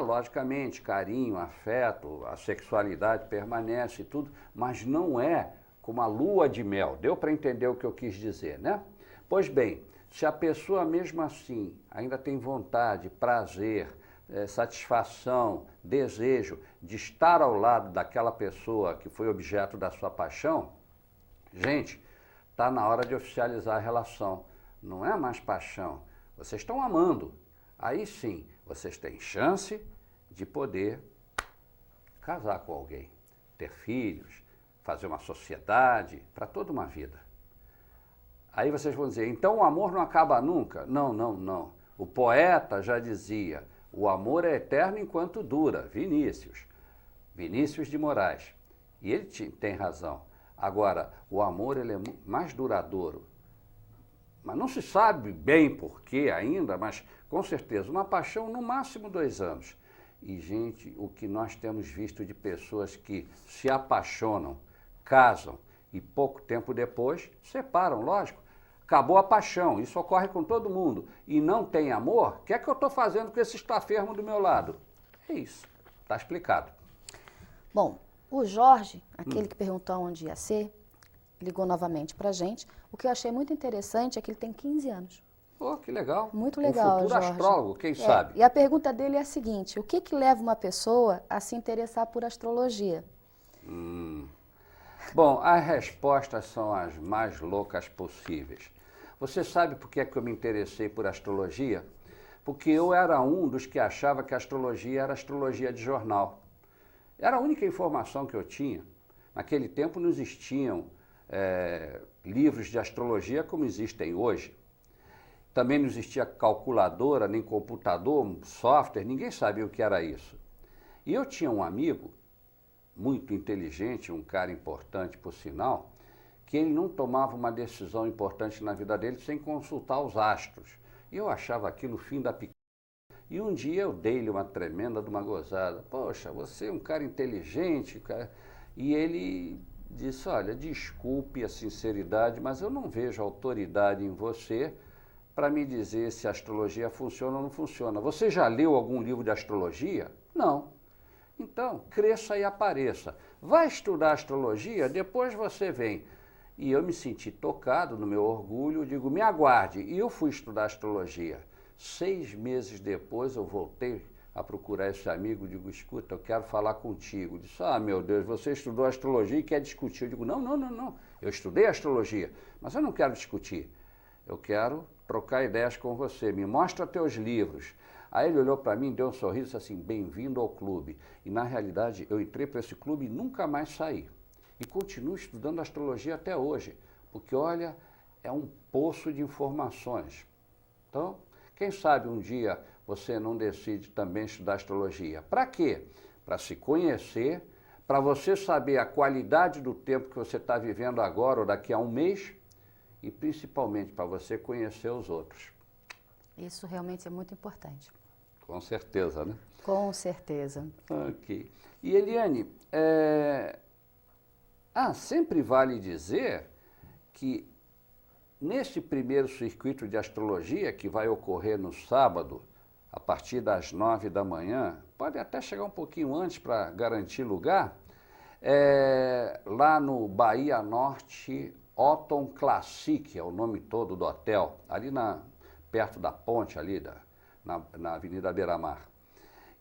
logicamente, carinho, afeto, a sexualidade permanece e tudo, mas não é como a lua de mel. Deu para entender o que eu quis dizer, né? Pois bem, se a pessoa mesmo assim ainda tem vontade, prazer, satisfação, desejo de estar ao lado daquela pessoa que foi objeto da sua paixão, gente, está na hora de oficializar a relação. Não é mais paixão, vocês estão amando. Aí sim, vocês têm chance de poder casar com alguém, ter filhos, fazer uma sociedade para toda uma vida. Aí vocês vão dizer, então o amor não acaba nunca? Não, não, não. O poeta já dizia, o amor é eterno enquanto dura, Vinícius de Moraes. E ele tem razão. Agora, o amor ele é mais duradouro. Mas não se sabe bem por quê ainda, mas com certeza, uma paixão no máximo 2 anos. E, gente, o que nós temos visto de pessoas que se apaixonam, casam e pouco tempo depois separam, lógico. Acabou a paixão, isso ocorre com todo mundo. E não tem amor, o que é que eu estou fazendo com esse estafermo do meu lado? É isso, está explicado. Bom, o Jorge, aquele que perguntou onde ia ser, ligou novamente para a gente. O que eu achei muito interessante é que ele tem 15 anos. Oh, que legal. Muito legal, um futuro Jorge. Astrólogo, quem sabe? E a pergunta dele é a seguinte, o que leva uma pessoa a se interessar por astrologia? Bom, as respostas são as mais loucas possíveis. Você sabe por que é que eu me interessei por astrologia? porque eu era um dos que achava que a astrologia era astrologia de jornal. Era a única informação que eu tinha. Naquele tempo não existiam livros de astrologia como existem hoje. Também não existia calculadora, nem computador, software, ninguém sabia o que era isso. E eu tinha um amigo muito inteligente, um cara importante por sinal, que ele não tomava uma decisão importante na vida dele sem consultar os astros. E eu achava aquilo o fim da picada. E um dia eu dei-lhe uma tremenda de uma gozada. Poxa, você é um cara inteligente, cara. E ele disse, olha, desculpe a sinceridade, mas eu não vejo autoridade em você para me dizer se a astrologia funciona ou não funciona. Você já leu algum livro de astrologia? Não. Então, cresça e apareça. Vai estudar astrologia, depois você vem. E eu me senti tocado no meu orgulho, digo, me aguarde. E eu fui estudar astrologia. 6 meses depois eu voltei a procurar esse amigo, digo, escuta, eu quero falar contigo. Ele disse, meu Deus, você estudou astrologia e quer discutir. Eu digo, não, eu estudei astrologia, mas eu não quero discutir. Eu quero trocar ideias com você, me mostra teus livros. Aí ele olhou para mim, deu um sorriso e disse assim, bem-vindo ao clube. E na realidade eu entrei para esse clube e nunca mais saí. E continuo estudando astrologia até hoje, porque olha, é um poço de informações. Então, quem sabe um dia você não decide também estudar astrologia. Para quê? Para se conhecer, para você saber a qualidade do tempo que você está vivendo agora ou daqui a um mês, e principalmente para você conhecer os outros. Isso realmente é muito importante. Com certeza, né? Com certeza. Ok. E Eliane, sempre vale dizer que nesse primeiro circuito de astrologia, que vai ocorrer no sábado, a partir das 9 da manhã, pode até chegar um pouquinho antes para garantir lugar, lá no Bahia Norte Otton Classic, é o nome todo do hotel, ali perto da ponte, ali na Avenida Beira-Mar.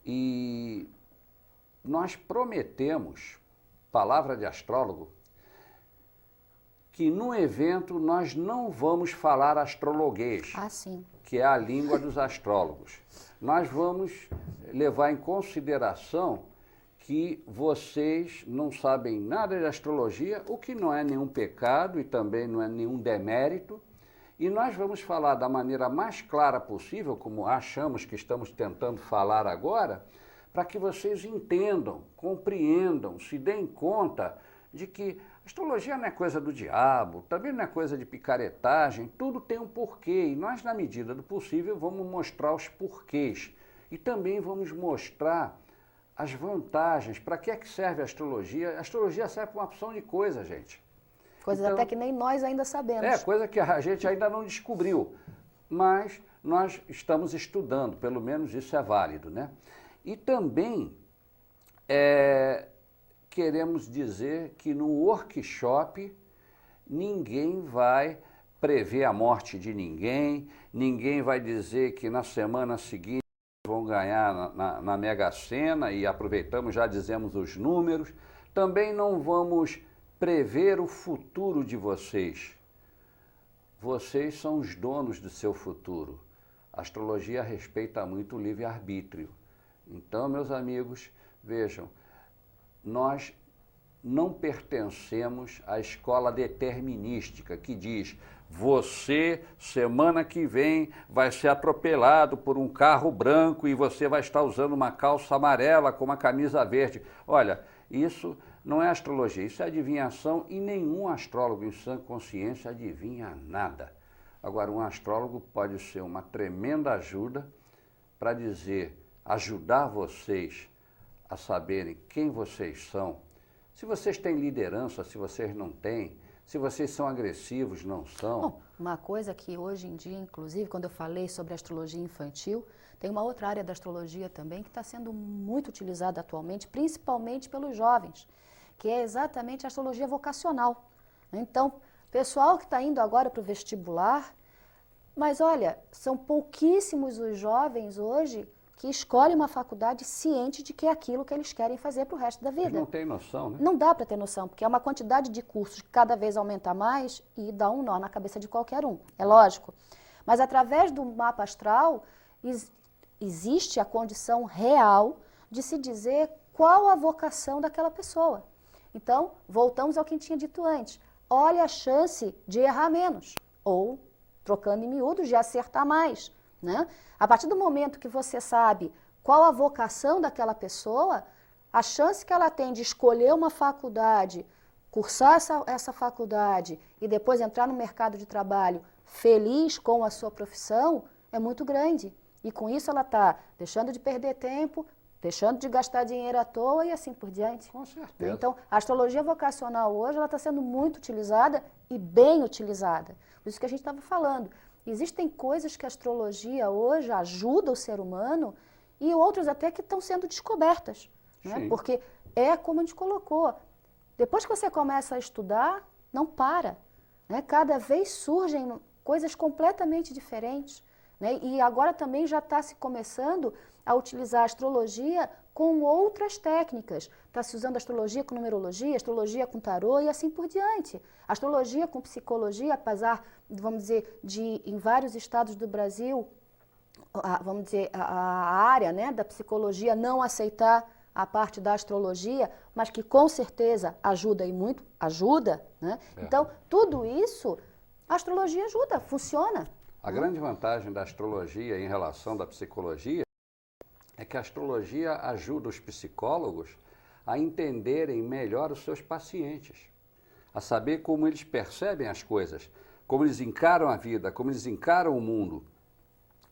E nós prometemos, palavra de astrólogo, que no evento nós não vamos falar astrologuês, Sim. que é a língua dos astrólogos. Nós vamos levar em consideração que vocês não sabem nada de astrologia, o que não é nenhum pecado e também não é nenhum demérito, e nós vamos falar da maneira mais clara possível, como achamos que estamos tentando falar agora, para que vocês entendam, compreendam, se deem conta de que astrologia não é coisa do diabo, também não é coisa de picaretagem, tudo tem um porquê e nós, na medida do possível, vamos mostrar os porquês e também vamos mostrar as vantagens. Para que é que serve a astrologia? A astrologia serve para uma opção de coisa, gente. Coisas até que nem nós ainda sabemos. Coisa que a gente ainda não descobriu, mas nós estamos estudando, pelo menos isso é válido, né? E também queremos dizer que no workshop ninguém vai prever a morte de ninguém, ninguém vai dizer que na semana seguinte vão ganhar na Mega Sena e aproveitamos, já dizemos os números. Também não vamos prever o futuro de vocês. Vocês são os donos do seu futuro. A astrologia respeita muito o livre-arbítrio. Então, meus amigos, vejam, nós não pertencemos à escola determinística que diz você, semana que vem, vai ser atropelado por um carro branco e você vai estar usando uma calça amarela com uma camisa verde. Olha, isso não é astrologia, isso é adivinhação e nenhum astrólogo em sã consciência adivinha nada. Agora, um astrólogo pode ser uma tremenda ajuda para ajudar vocês a saberem quem vocês são, se vocês têm liderança, se vocês não têm, se vocês são agressivos, não são. Bom, uma coisa que hoje em dia, inclusive, quando eu falei sobre astrologia infantil, tem uma outra área da astrologia também que está sendo muito utilizada atualmente, principalmente pelos jovens, que é exatamente a astrologia vocacional. Então, pessoal que está indo agora para o vestibular, mas olha, são pouquíssimos os jovens hoje que escolhem uma faculdade ciente de que é aquilo que eles querem fazer para o resto da vida. Eles não têm noção, né? Não dá para ter noção, porque é uma quantidade de cursos que cada vez aumenta mais e dá um nó na cabeça de qualquer um, é lógico. Mas através do mapa astral, existe a condição real de se dizer qual a vocação daquela pessoa. Então, voltamos ao que tinha dito antes. Olha a chance de errar menos, ou, trocando em miúdos, de acertar mais, né? A partir do momento que você sabe qual a vocação daquela pessoa, a chance que ela tem de escolher uma faculdade, cursar essa faculdade e depois entrar no mercado de trabalho feliz com a sua profissão é muito grande. E com isso ela está deixando de perder tempo, deixando de gastar dinheiro à toa e assim por diante. Com certeza. Então, a astrologia vocacional hoje ela está sendo muito utilizada e bem utilizada. Por isso que a gente estava falando. Existem coisas que a astrologia hoje ajuda o ser humano e outras até que estão sendo descobertas. Né? Porque é como a gente colocou. Depois que você começa a estudar, não para. Né? Cada vez surgem coisas completamente diferentes. Né? E agora também já está se começando a utilizar a astrologia com outras técnicas. Está se usando astrologia com numerologia, astrologia com tarô e assim por diante. Astrologia com psicologia, apesar, vamos dizer, de em vários estados do Brasil, vamos dizer, a área, né, da psicologia não aceitar a parte da astrologia, mas que com certeza ajuda e muito, ajuda, né? Então, tudo isso, a astrologia ajuda, funciona. A grande vantagem da astrologia em relação da psicologia é que a astrologia ajuda os psicólogos a entenderem melhor os seus pacientes, a saber como eles percebem as coisas, como eles encaram a vida, como eles encaram o mundo.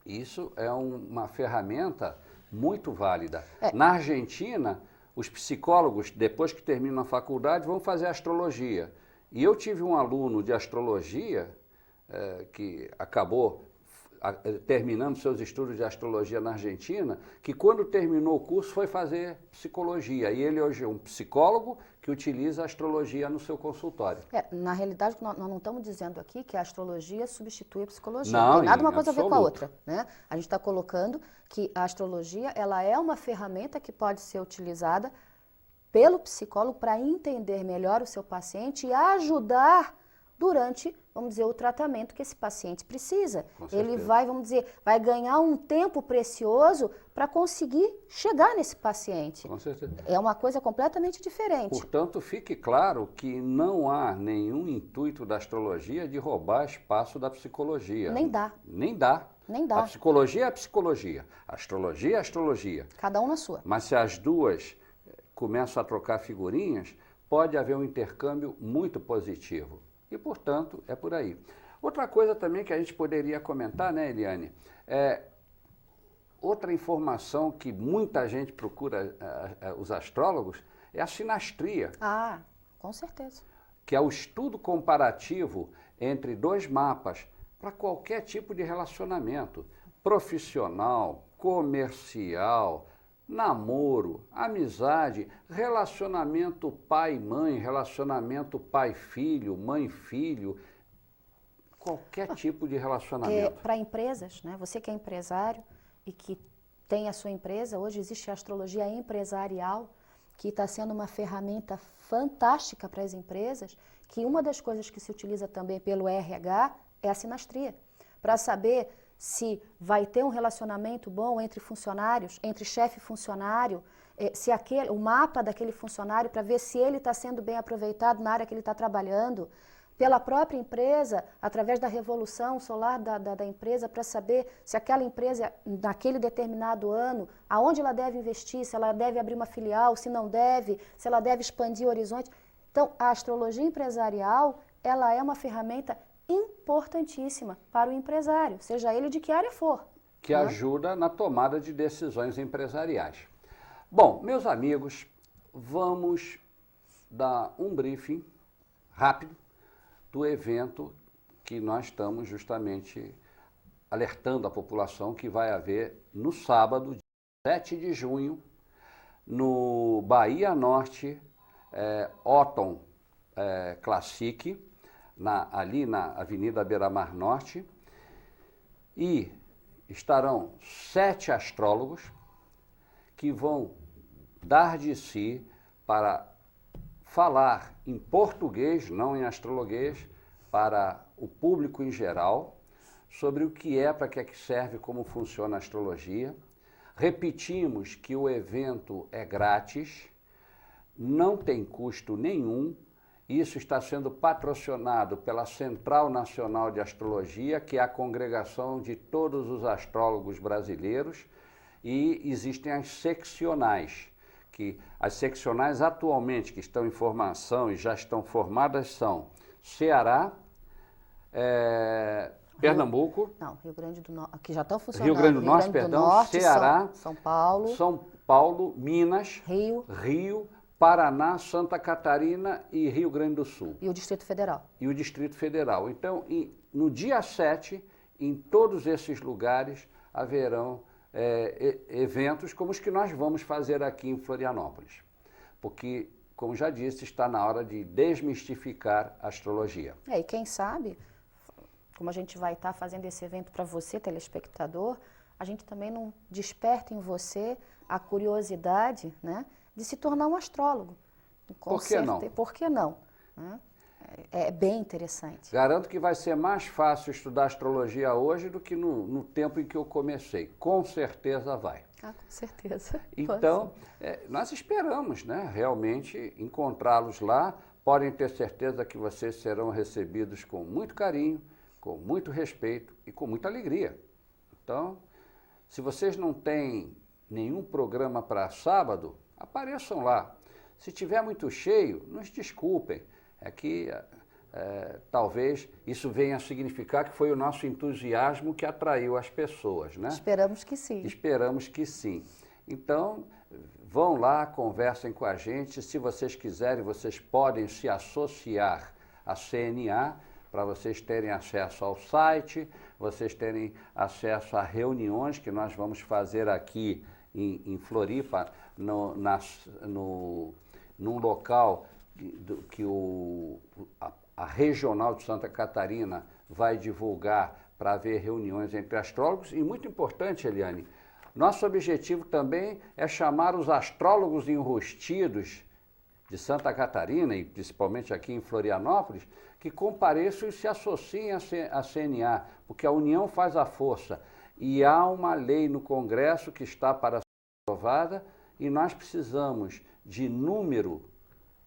Isso é uma ferramenta muito válida. Na Argentina, os psicólogos, depois que terminam a faculdade, vão fazer astrologia. E eu tive um aluno de astrologia que acabou terminando seus estudos de astrologia na Argentina, que quando terminou o curso foi fazer psicologia. E ele hoje é um psicólogo que utiliza a astrologia no seu consultório. Na realidade, nós não estamos dizendo aqui que a astrologia substitui a psicologia. Não tem nada uma coisa absoluto. a ver com a outra. Né? A gente está colocando que a astrologia ela é uma ferramenta que pode ser utilizada pelo psicólogo para entender melhor o seu paciente e ajudar durante, vamos dizer, o tratamento que esse paciente precisa. Ele vai, vamos dizer, vai ganhar um tempo precioso para conseguir chegar nesse paciente. Com certeza. É uma coisa completamente diferente. Portanto, fique claro que não há nenhum intuito da astrologia de roubar espaço da psicologia. Nem dá. Nem dá. Nem dá. A psicologia é a psicologia, a astrologia é a astrologia. Cada um na sua. Mas se as duas começam a trocar figurinhas, pode haver um intercâmbio muito positivo. E, portanto, é por aí. Outra coisa também que a gente poderia comentar, né, Eliane? Outra informação que muita gente procura os astrólogos é a sinastria. Ah, com certeza. Que é o estudo comparativo entre dois mapas para qualquer tipo de relacionamento, profissional, comercial, namoro, amizade, relacionamento pai-mãe, relacionamento pai-filho, mãe-filho, qualquer tipo de relacionamento. Para empresas, né? Você que é empresário e que tem a sua empresa, hoje existe a astrologia empresarial, que está sendo uma ferramenta fantástica para as empresas, que uma das coisas que se utiliza também pelo RH é a sinastria, para saber se vai ter um relacionamento bom entre funcionários, entre chefe e funcionário, se o mapa daquele funcionário, para ver se ele está sendo bem aproveitado na área que ele está trabalhando, pela própria empresa, através da revolução solar da empresa, para saber se aquela empresa, naquele determinado ano, aonde ela deve investir, se ela deve abrir uma filial, se não deve, se ela deve expandir o horizonte. Então, a astrologia empresarial, ela é uma ferramenta importantíssima para o empresário, seja ele de que área for. Que ajuda na tomada de decisões empresariais. Bom, meus amigos, vamos dar um briefing rápido do evento que nós estamos justamente alertando a população que vai haver no sábado, dia 7 de junho, no Bahia Norte, Otton Classic, ali na Avenida Beira-Mar Norte, e estarão 7 astrólogos que vão dar de si para falar em português, não em astrologuês, para o público em geral, sobre o que é, para que é que serve, como funciona a astrologia. Repetimos que o evento é grátis, não tem custo nenhum. Isso está sendo patrocinado pela Central Nacional de Astrologia, que é a congregação de todos os astrólogos brasileiros, e existem as seccionais, que as seccionais atualmente que estão em formação e já estão formadas são Ceará, Pernambuco, Rio Grande do Norte, que já estão funcionando. Rio Grande do Norte, perdão, Ceará, São Paulo, Minas, Rio, Paraná, Santa Catarina e Rio Grande do Sul. E o Distrito Federal. E o Distrito Federal. Então, no dia 7, em todos esses lugares, haverão eventos como os que nós vamos fazer aqui em Florianópolis. Porque, como já disse, está na hora de desmistificar a astrologia. E quem sabe, como a gente vai estar fazendo esse evento para você, telespectador, a gente também não desperta em você a curiosidade, né, de se tornar um astrólogo. Por que não? Por que não? Né? É bem interessante. Garanto que vai ser mais fácil estudar astrologia hoje do que no tempo em que eu comecei. Com certeza vai. Com certeza. Então, nós esperamos, né, realmente encontrá-los lá. Podem ter certeza que vocês serão recebidos com muito carinho, com muito respeito e com muita alegria. Então, se vocês não têm nenhum programa para sábado, apareçam lá. Se tiver muito cheio, nos desculpem. É que talvez isso venha a significar que foi o nosso entusiasmo que atraiu as pessoas, né? Esperamos que sim. Esperamos que sim. Então, vão lá, conversem com a gente. Se vocês quiserem, vocês podem se associar à CNA para vocês terem acesso ao site, vocês terem acesso a reuniões que nós vamos fazer aqui em Floripa, num local que a Regional de Santa Catarina vai divulgar para haver reuniões entre astrólogos. E muito importante, Eliane, nosso objetivo também é chamar os astrólogos enrustidos de Santa Catarina, e principalmente aqui em Florianópolis, que compareçam e se associem à CNA, porque a união faz a força. E há uma lei no Congresso que está para ser aprovada, e nós precisamos de número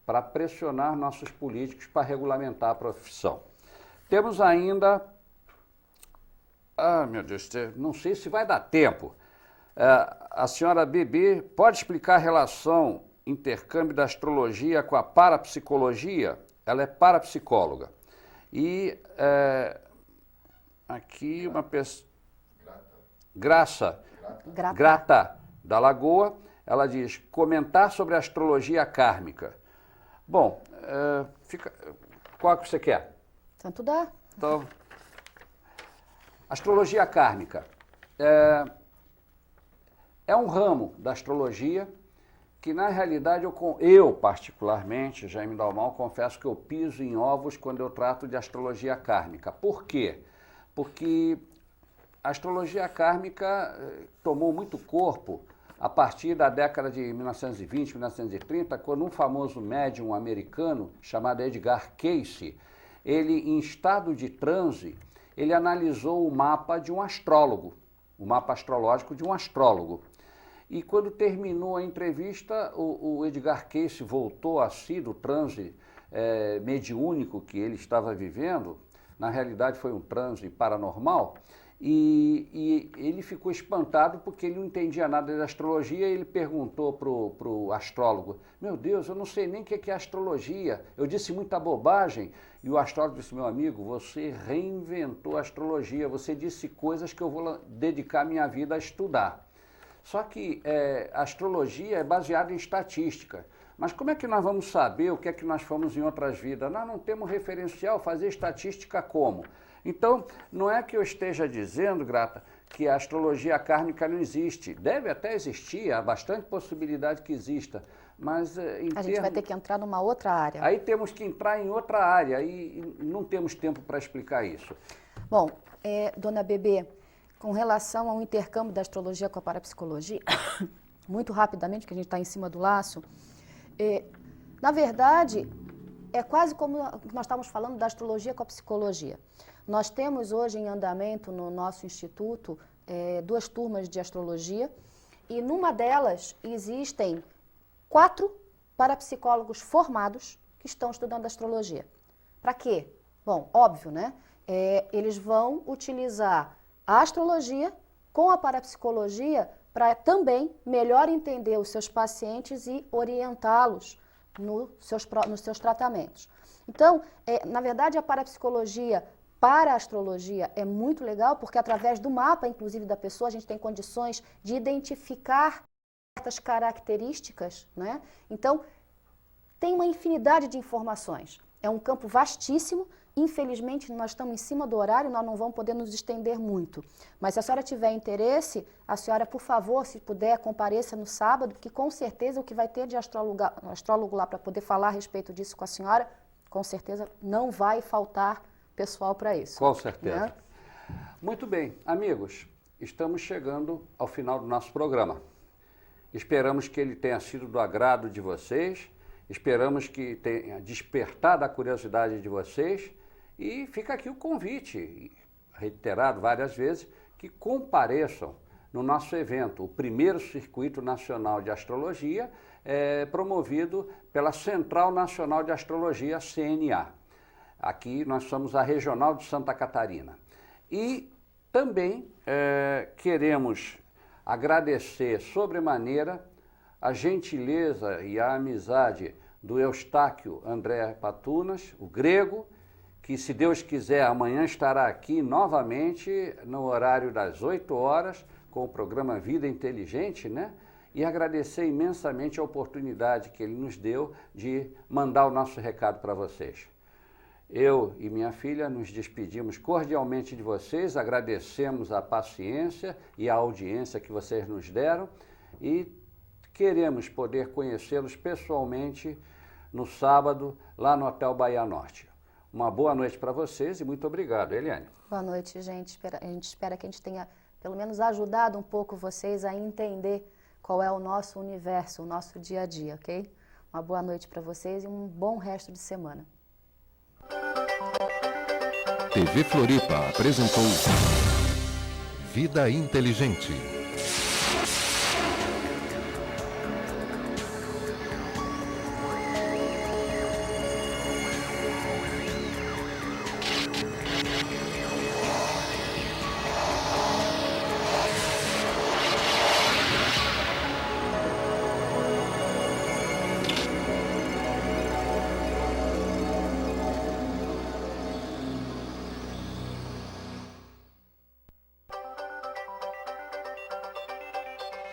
para pressionar nossos políticos para regulamentar a profissão. Temos ainda... meu Deus, não sei se vai dar tempo. A senhora Bebê pode explicar a relação intercâmbio da astrologia com a parapsicologia? Ela é parapsicóloga. E aqui uma pessoa... Grata, da Lagoa, ela diz, comentar sobre a astrologia kármica. Bom, qual que você quer? Tanto dá. Então, astrologia kármica é um ramo da astrologia que, na realidade, eu particularmente, Jaime Dalmau, confesso que eu piso em ovos quando eu trato de astrologia kármica. Por quê? Porque a astrologia kármica tomou muito corpo a partir da década de 1920, 1930, quando um famoso médium americano chamado Edgar Cayce, ele, em estado de transe, ele analisou o mapa de um astrólogo, o mapa astrológico de um astrólogo. E quando terminou a entrevista, o Edgar Cayce voltou a si do transe mediúnico que ele estava vivendo. Na realidade foi um transe paranormal. E ele ficou espantado porque ele não entendia nada de astrologia. E ele perguntou para o astrólogo, meu Deus, eu não sei nem o que é astrologia, eu disse muita bobagem. E o astrólogo disse, meu amigo, você reinventou a astrologia, você disse coisas que eu vou dedicar minha vida a estudar. Só que a astrologia é baseada em estatística. Mas como é que nós vamos saber o que é que nós fomos em outras vidas? Nós não temos referencial, fazer estatística como? Então, não é que eu esteja dizendo, Grata, que a astrologia kármica não existe. Deve até existir, há bastante possibilidade que exista. Mas a gente vai ter que entrar numa outra área. Aí temos que entrar em outra área e não temos tempo para explicar isso. Bom, dona Bebê, com relação ao intercâmbio da astrologia com a parapsicologia, muito rapidamente, que a gente está em cima do laço, na verdade, é quase como nós estávamos falando da astrologia com a psicologia. Nós temos hoje em andamento no nosso instituto 2 turmas de astrologia e numa delas existem 4 parapsicólogos formados que estão estudando astrologia. Para quê? Bom, óbvio, né? Eles vão utilizar a astrologia com a parapsicologia para também melhor entender os seus pacientes e orientá-los nos seus tratamentos. Então, na verdade, a parapsicologia para a astrologia é muito legal, porque através do mapa, inclusive, da pessoa, a gente tem condições de identificar certas características, né? Então, tem uma infinidade de informações. É um campo vastíssimo. Infelizmente, nós estamos em cima do horário, nós não vamos poder nos estender muito. Mas se a senhora tiver interesse, a senhora, por favor, se puder, compareça no sábado, que com certeza o que vai ter de astrólogo lá para poder falar a respeito disso com a senhora, com certeza não vai faltar pessoal para isso. Com certeza. Né? Muito bem, amigos, estamos chegando ao final do nosso programa. Esperamos que ele tenha sido do agrado de vocês, esperamos que tenha despertado a curiosidade de vocês e fica aqui o convite, reiterado várias vezes, que compareçam no nosso evento, o primeiro Circuito Nacional de Astrologia, promovido pela Central Nacional de Astrologia, CNA. Aqui nós somos a Regional de Santa Catarina. E também queremos agradecer sobremaneira a gentileza e a amizade do Eustáquio André Patunas, o grego, que, se Deus quiser, amanhã estará aqui novamente no horário das 8 horas, com o programa Vida Inteligente, né? E agradecer imensamente a oportunidade que ele nos deu de mandar o nosso recado para vocês. Eu e minha filha nos despedimos cordialmente de vocês, agradecemos a paciência e a audiência que vocês nos deram e queremos poder conhecê-los pessoalmente no sábado, lá no Hotel Bahia Norte. Uma boa noite para vocês e muito obrigado, Eliane. Boa noite, gente. A gente espera que a gente tenha, pelo menos, ajudado um pouco vocês a entender qual é o nosso universo, o nosso dia a dia, ok? Uma boa noite para vocês e um bom resto de semana. TV Floripa apresentou Vida Inteligente.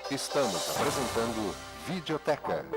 Estamos apresentando Videoteca.